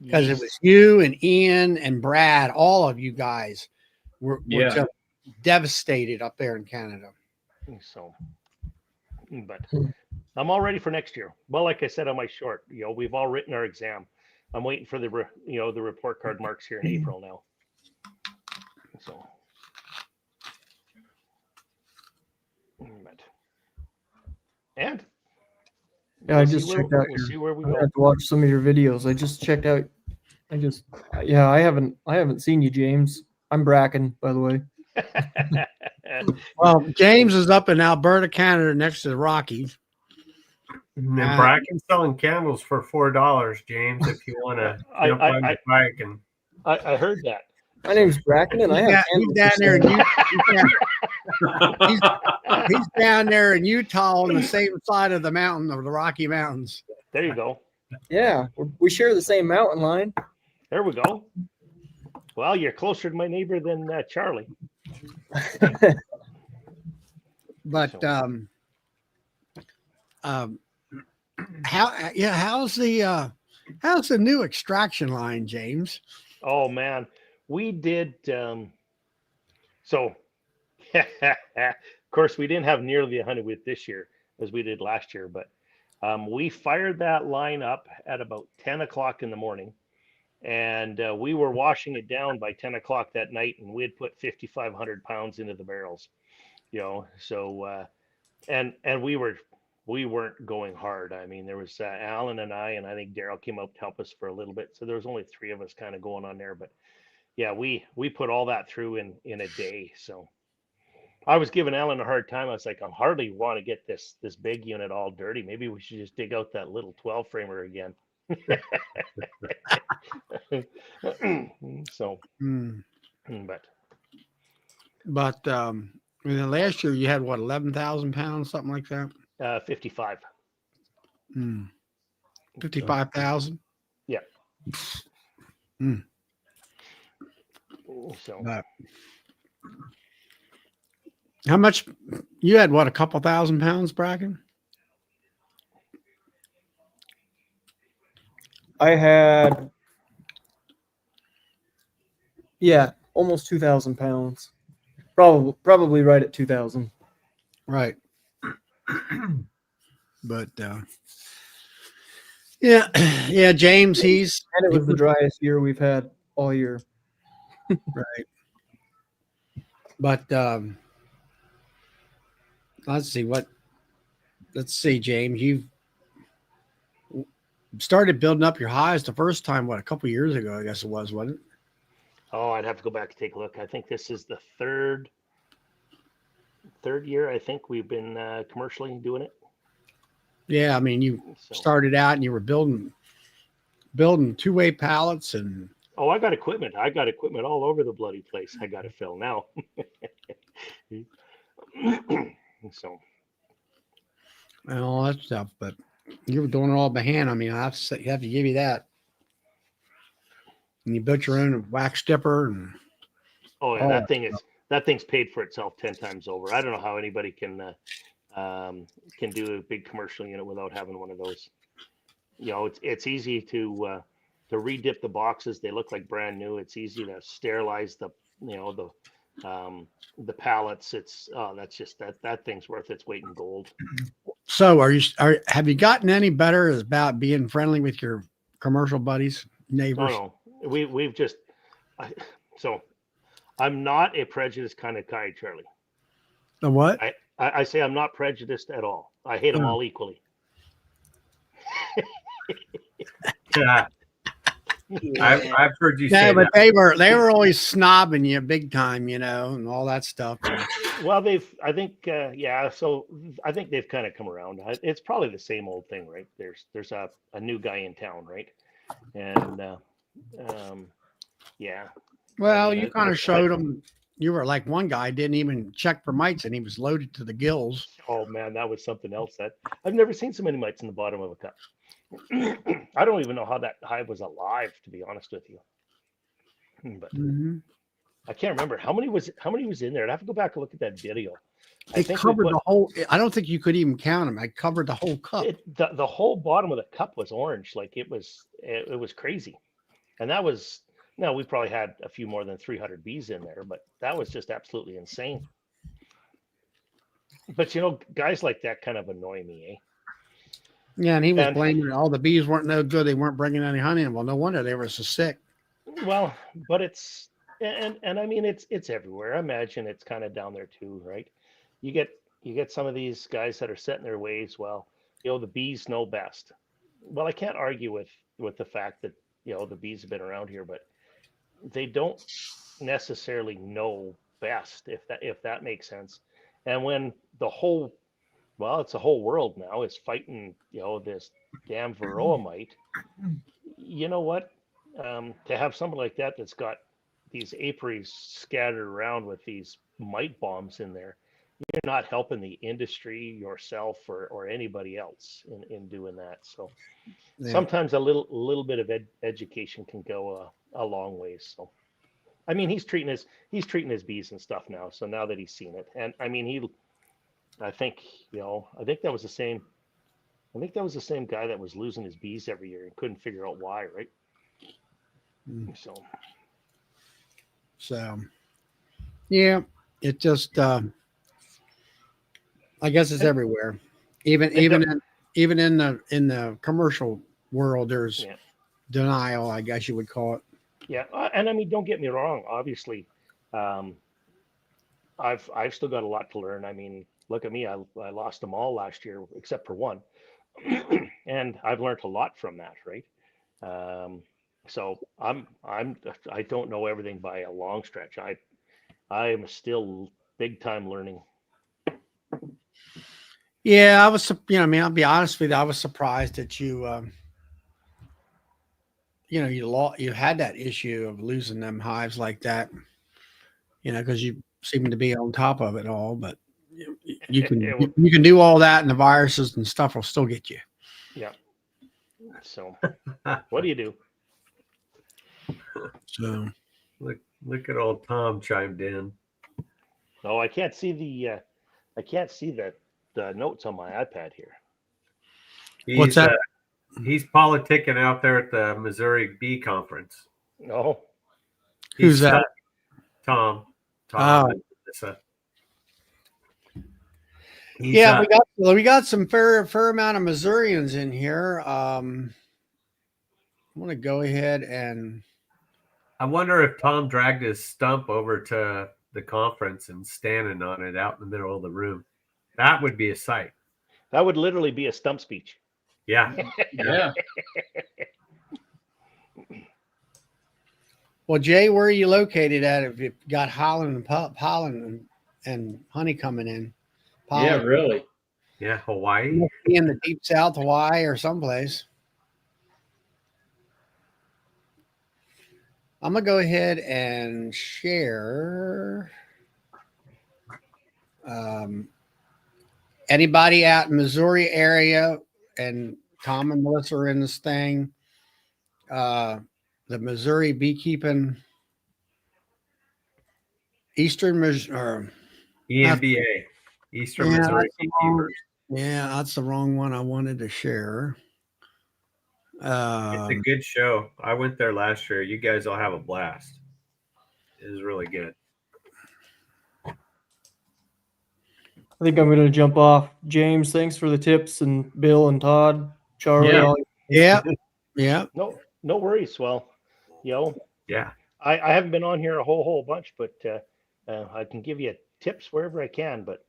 because it was you and Ian and Brad. All of you guys were just devastated up there in Canada. So, but I'm all ready for next year. Well, like I said on my short, we've all written our exam. I'm waiting for the report card marks here in April now. So, but and Yeah, I just checked out. We'll see where we I go. have to watch some of your videos. I just checked out. I haven't seen you, James. I'm Bracken, by the way. Well, James is up in Alberta, Canada, next to the Rockies. And Bracken's selling candles for $4, James, if you want to jump on the bike. And I heard that. My name's Bracken, and I have he's down there. He's down there in Utah on the same side of the mountain of the Rocky Mountains. There you go. Yeah, we share the same mountain line. There we go. Well, you're closer to my neighbor than Charlie. But how's the new extraction line, James? Oh man, we did. So, of course, we didn't have nearly the honey with this year as we did last year, but we fired that line up at about 10 o'clock in the morning, and we were washing it down by 10 o'clock that night, and we had put 5,500 pounds into the barrels, so and we weren't going hard. I mean, there was Alan and I think Daryl came up to help us for a little bit, so there was only three of us kind of going on there, but yeah, we put all that through in a day. So I was giving Alan a hard time. I was like, I hardly want to get this big unit all dirty. Maybe we should just dig out that little 12 framer again. So, but last year you had what, 11,000 pounds, something like that. 55. 55,000. Yeah. So. How much you had? What, a couple thousand pounds, Bracken? I had, yeah, almost 2,000 pounds. Probably right at 2,000. Right. But yeah, yeah, James, And it was the driest year we've had all year. right. But let's see, James, you've started building up your highs the first time, what, a couple years ago, I guess it was, wasn't it? Oh, I'd have to go back and take a look. I think this is the third year I think we've been commercially doing it. Yeah, I mean, you So, started out and you were building two-way pallets and oh, I got equipment. I got equipment all over the bloody place. I got to fill now. So, and all that stuff, but you were doing it all by hand. I mean, I have to give you that. And you built your own wax dipper and oh yeah, all that thing's paid for itself 10 times over. I don't know how anybody can do a big commercial unit without having one of those. You know, it's easy to redip the boxes. They look like brand new. It's easy to sterilize the pallets. It's that's just that thing's worth its weight in gold. So have you gotten any better about being friendly with your commercial buddies, neighbors? No, we've just so I'm not a prejudiced kind of guy, Charlie. The what? I say I'm not prejudiced at all. I hate them all equally. Yeah. I've heard you Yeah, say but that. they were always snobbing you big time, you know, and all that stuff. Well, I think, yeah. So I think they've kind of come around. It's probably the same old thing, right? There's a new guy in town, right? And yeah. Well, I mean, you kind of showed them. You were like one guy didn't even check for mites, and he was loaded to the gills. Oh man, that was something else. That I've never seen so many mites in the bottom of a cup. I don't even know how that hive was alive, to be honest with you. But I can't remember how many was in there. I'd have to go back and look at that video. It covered the whole. I don't think you could even count them. I covered the whole cup. The whole bottom of the cup was orange, like it was crazy, and that was. No, we probably had a few more than 300 bees in there, but that was just absolutely insane. But you know, guys like that kind of annoy me, eh? Yeah, and he was blaming all the bees weren't no good. They weren't bringing any honey in. Well, no wonder they were so sick. Well, but it's and I mean it's everywhere. I imagine it's kind of down there too, right? You get some of these guys that are set in their ways. Well, you know, the bees know best. Well, I can't argue with the fact that, you know, the bees have been around here, but they don't necessarily know best, if that makes sense. And when it's the whole world now is fighting, you know, this damn varroa mite. You know what? To have something like that that's got these apiaries scattered around with these mite bombs in there, you're not helping the industry, yourself, or anybody else in doing that. So sometimes a little bit of education can go a long ways. So, I mean, he's treating his bees and stuff now. So now that he's seen it, and I mean, I think that was the same. I think that was the same guy that was losing his bees every year and couldn't figure out why, right? So, yeah, it just, I guess it's everywhere. Even in the commercial world, there's denial, I guess you would call it. Yeah, and I mean, don't get me wrong. Obviously, I've still got a lot to learn. I mean, look at me. I lost them all last year except for one, and I've learned a lot from that, right? So I don't know everything by a long stretch. I am still big time learning. Yeah, I was, I mean, I'll be honest with you. I was surprised that you you had that issue of losing them hives like that, because you seem to be on top of it all, but you can do all that and the viruses and stuff will still get you. Yeah. So what do you do? So look at old Tom chimed in. No, I can't see the notes on my iPad here. What's that? He's politicking out there at the Missouri Bee Conference. No. Who's that? Tom. Oh. And Melissa. Yeah, we got some fair amount of Missourians in here. I want to go ahead and. I wonder if Tom dragged his stump over to the conference and standing on it out in the middle of the room. That would be a sight. That would literally be a stump speech. Yeah. Yeah. Well, Jay, where are you located at? If you've got pollen and honey coming in. Yeah, really. Yeah, Hawaii. Must be in the deep south, Hawaii, or someplace. I'm gonna go ahead and share. Anybody out in Missouri area, and Tom and Melissa are in this thing. The Missouri beekeeping Eastern Missouri. EMBA, Eastern Missouri Beekeepers. Yeah, that's the wrong one I wanted to share. It's a good show. I went there last year. You guys will have a blast. It is really good. I think I'm going to jump off. James, thanks for the tips, and Bill and Todd, Charlie. Yeah. Yeah. No worries. Well, Yeah. I haven't been on here a whole bunch, but I can give you tips wherever I can. But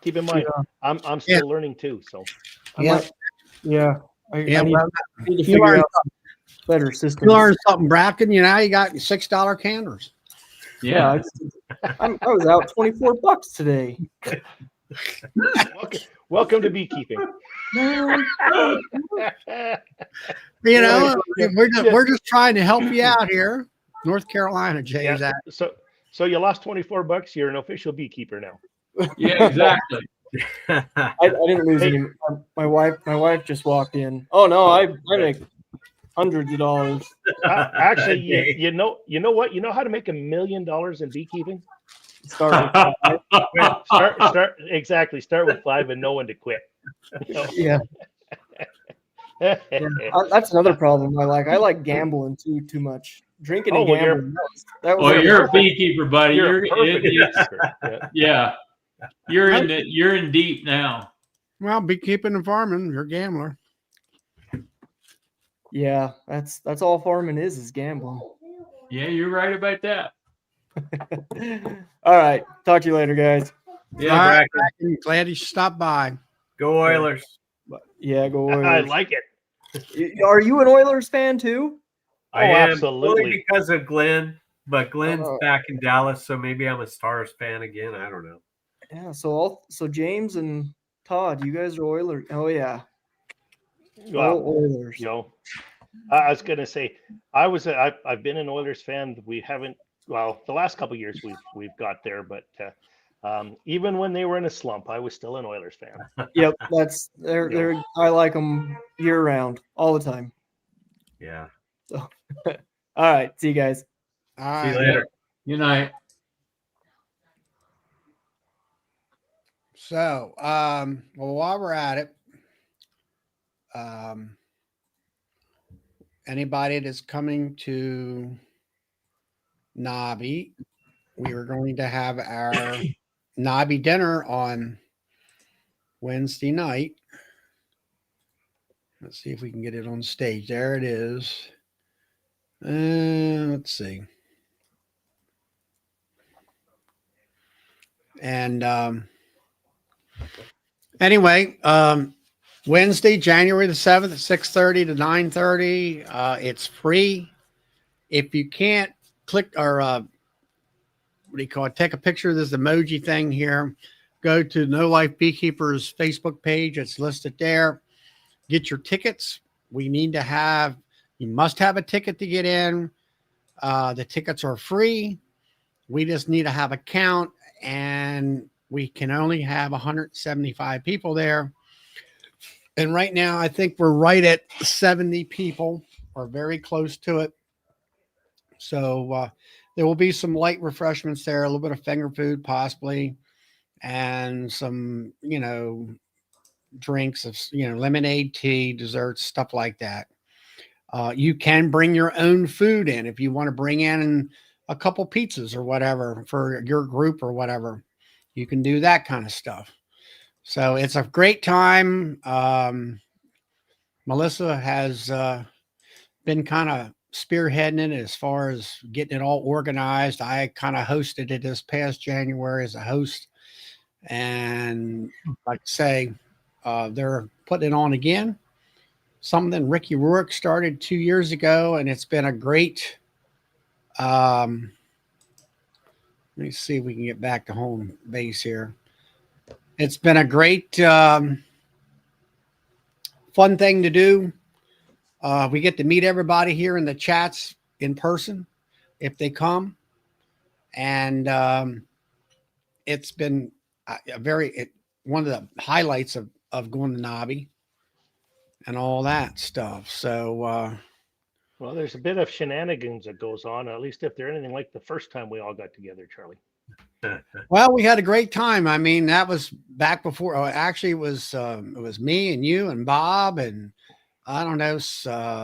keep in mind, I'm still learning too. So I need to You figure learn out better systems. You learn something, Bracken. You got $6 candles. Yeah. I was out $24 today. welcome to beekeeping. We're just trying to help you out here. North Carolina, Jay. Yeah, so you lost $24. You're an official beekeeper now. Yeah, exactly. I didn't lose any. My wife just walked in. Oh no, I make hundreds of dollars. Actually, you know what? You know how to make $1 million in beekeeping? Start with Start with 5 and know when to quit. yeah. That's another problem. I like gambling too much. Drinking and gambling. You're a beekeeper, buddy. You're a perfect beekeeper. Yeah. You're in deep now. Well, beekeeping and farming, you're a gambler. Yeah, that's all farming is gambling. Yeah, you're right about that. All right. Talk to you later, guys. Yeah, All right, Bracken, glad you stopped by. Go Oilers. Yeah, go Oilers. I like it. Are you an Oilers fan too? I am absolutely. only because of Glenn, but Glenn's back in Dallas, so maybe I'm a Stars fan again. I don't know. Yeah, so James and Todd, you guys are Oilers. Oh yeah. Well, Oilers. I was gonna say I've been an Oilers fan. We haven't the last couple of years we've got there, but even when they were in a slump, I was still an Oilers fan. Yep, they're I like them year round, all the time. Yeah. So, all right, see you guys. All right. See you later. Good night. So, while we're at it, anybody that's coming to Nobby, we are going to have our Nobby dinner on Wednesday night. Let's see if we can get it on stage. There it is. Let's see. And anyway, Wednesday, January the 7th at 6:30 to 9:30. It's free. If you can't click or what do you call it? Take a picture of this emoji thing here. Go to No Life Beekeepers Facebook page. It's listed there. Get your tickets. You must have a ticket to get in. The tickets are free. We just need to have a count, and we can only have 175 people there. And right now, I think we're right at 70 people or very close to it. So there will be some light refreshments there, a little bit of finger food possibly, and some, drinks of, lemonade, tea, desserts, stuff like that. You can bring your own food in if you want to bring in a couple pizzas or whatever for your group or whatever. You can do that kind of stuff. So it's a great time. Melissa has been kind of spearheading it as far as getting it all organized. I kind of hosted it this past January as a host. And like I say, they're putting it on again. Something Ricky Rourke started 2 years ago, and it's been a great. Let me see if we can get back to home base here. It's been a great fun thing to do. We get to meet everybody here in the chats in person if they come, and it's been one of the highlights of going to Nobby and all that stuff. So, Well, there's a bit of shenanigans that goes on, at least if they're anything like the first time we all got together, Charlie. well, we had a great time. I mean, that was back before. Actually, it was me and you and Bob and I don't know.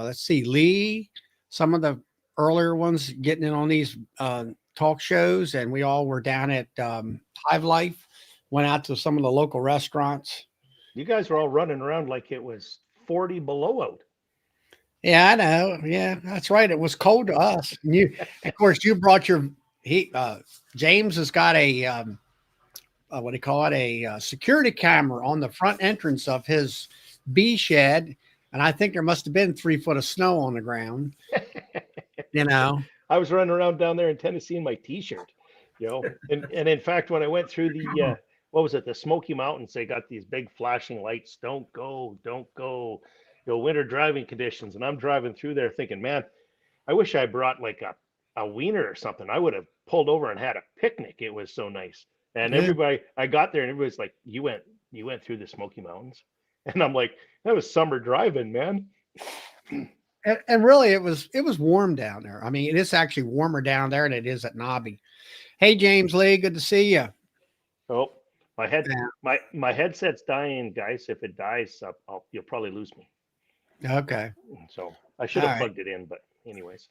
Let's see, Lee. Some of the earlier ones getting in on these talk shows, and we all were down at Hive Life. Went out to some of the local restaurants. You guys were all running around like it was 40 below out. Yeah, I know. Yeah, that's right. It was cold to us. And you, of course, you brought your. James has got a what do you call it? A security camera on the front entrance of his bee shed, and I think there must have been 3 foot of snow on the ground. I was running around down there in Tennessee in my T-shirt, and in fact, when I went through the what was it, the Smoky Mountains, they got these big flashing lights. Don't go, don't go. Winter driving conditions, and I'm driving through there thinking, man, I wish I brought like a wiener or something. I would have pulled over and had a picnic. It was so nice. And everybody, I got there and everybody's like, you went through the Smoky Mountains. And I'm like, that was summer driving, man. And really, it was warm down there. I mean, it is actually warmer down there than it is at Nobby. Hey, James Lee, good to see you. Oh, my headset's dying, guys. If it dies, you'll probably lose me. Okay. So I should have plugged it in, but anyways.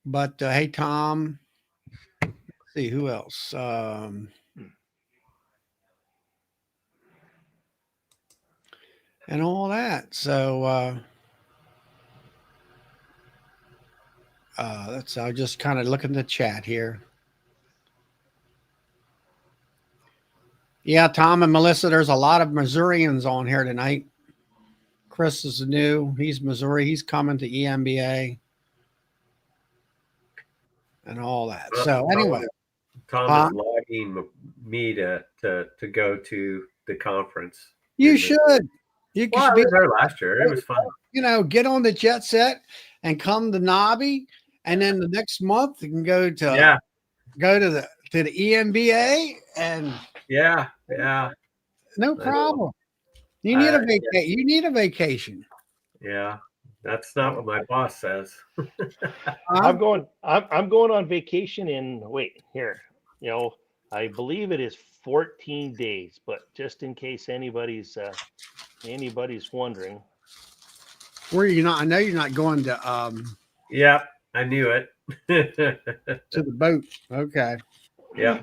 But hey, Tom. Let's see who else. And all that. So I'll just kind of look in the chat here. Yeah, Tom and Melissa, there's a lot of Missourians on here tonight. Chris is new. He's Missouri. He's coming to EMBA and all that. So anyway, Tom is logging me to go to the conference. You should. You well, I was there last year. It was fun. Get on the jet set and come to Nobby, and then the next month you can go to the EMBA and no problem. You need a vacation. You need a vacation. Yeah, that's not what my boss says. I'm going on vacation in I believe it is 14 days, but just in case anybody's wondering. Where are you not? I know you're not going to Yeah, I knew it. to the boat. Okay. Yeah.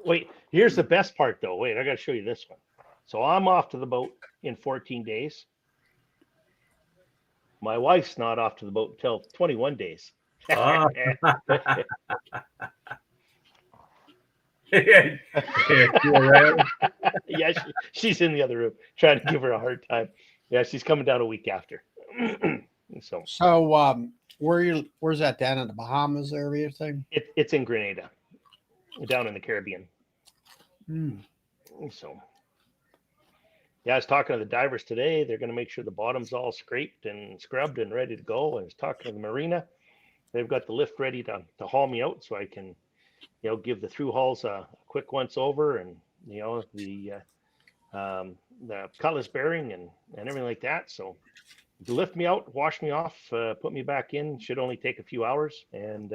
Wait, here's the best part though. Wait, I got to show you this one. So I'm off to the boat in 14 days. My wife's not off to the boat until 21 days. Oh. Yeah, she's in the other room trying to give her a hard time. Yeah, she's coming down a week after. So where's that, down in the Bahamas area thing? It's in Grenada, down in the Caribbean. So yeah, I was talking to the divers today. They're going to make sure the bottom's all scraped and scrubbed and ready to go. I was talking to the marina. They've got the lift ready to haul me out so I can, give the through hauls a quick once over, and the cutlass bearing and everything like that. So, lift me out, wash me off, put me back in. Should only take a few hours, and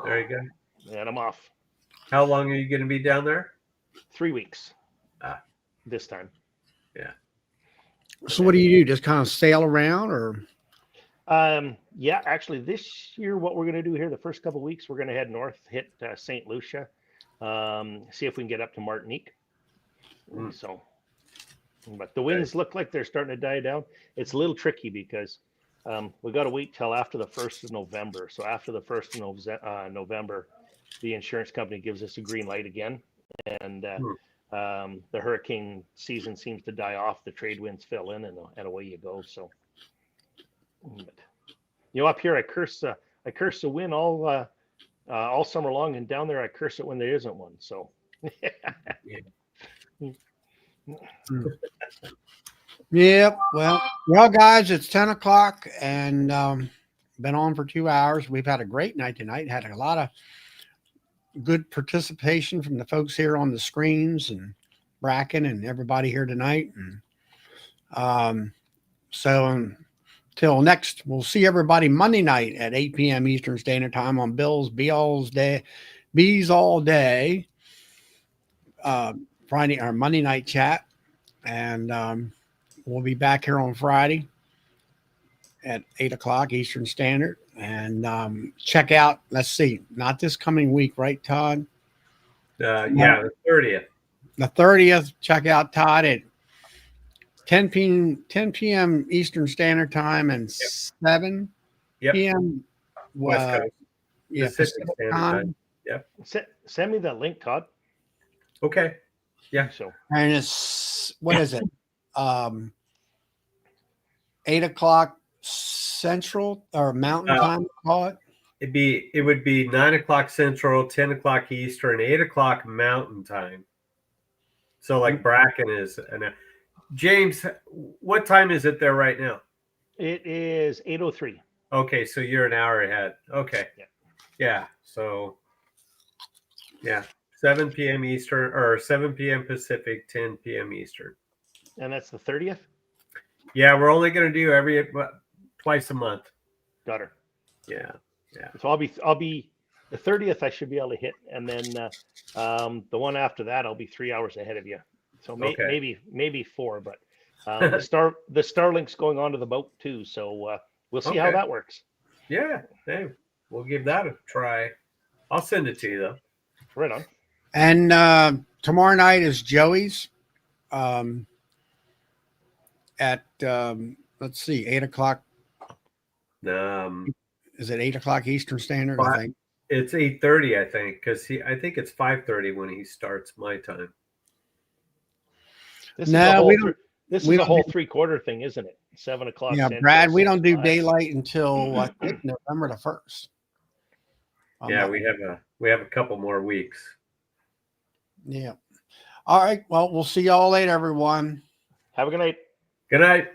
There you go. I'm off. How long are you going to be down there? 3 weeks. Ah. This time. So what do you do? Just kind of sail around, or? Yeah, actually, this year, what we're going to do here, the first couple of weeks, we're going to head north, hit St. Lucia, see if we can get up to Martinique. So, but the winds look like they're starting to die down. It's a little tricky because we got to wait till after the 1st of November. So after the 1st of November, the insurance company gives us a green light again, and the hurricane season seems to die off. The trade winds fill in, and away you go. So, but, up here I curse the wind all summer long, and down there I curse it when there isn't one. So, Yep. Well, guys, it's 10 o'clock and been on for 2 hours. We've had a great night tonight. Had a lot of good participation from the folks here on the screens, and Bracken and everybody here tonight. And so until next, we'll see everybody Monday night at 8 p.m. Eastern Standard Time on Bees All Day, Friday or Monday night chat. And we'll be back here on Friday at 8 o'clock Eastern Standard. And check out, let's see, not this coming week, right, Todd? Yeah, the 30th. The 30th, check out Todd at 10 p.m. Eastern Standard Time and 7 p.m. West Coast. Pacific Standard Time. Yep. Send me that link, Todd. Okay. Yeah. So, And it's, what is it? 8 o'clock Central or Mountain Time, call it? It would be 9 o'clock Central, 10 o'clock Eastern, 8 o'clock Mountain Time. So like Bracken is. James, what time is it there right now? it is 8:03. Okay, so you're an hour ahead. Okay. Yeah. So, 7 p.m. Eastern or 7 p.m. Pacific, 10 p.m. Eastern. And that's the 30th. Yeah, we're only going to do twice a month. Got her. Yeah. So I'll be the 30th. I should be able to hit, and then the one after that, I'll be 3 hours ahead of you. So maybe 4, but the Starlink's going onto the boat too. So we'll see how that works. Yeah. Hey, we'll give that a try. I'll send it to you though. Right on. And tomorrow night is Joey's at let's see, 8 o'clock. Is it 8 o'clock Eastern Standard? I think it's 8:30. I think because I think it's 5:30 when he starts my time. This is a whole 3/4 thing, isn't it? 7 o'clock. Yeah, Central, Brad, we don't do 5. daylight until I think November the 1st. Yeah, we have a couple more weeks. Yeah. All right. Well, we'll see y'all later, everyone. Have a good night. Good night.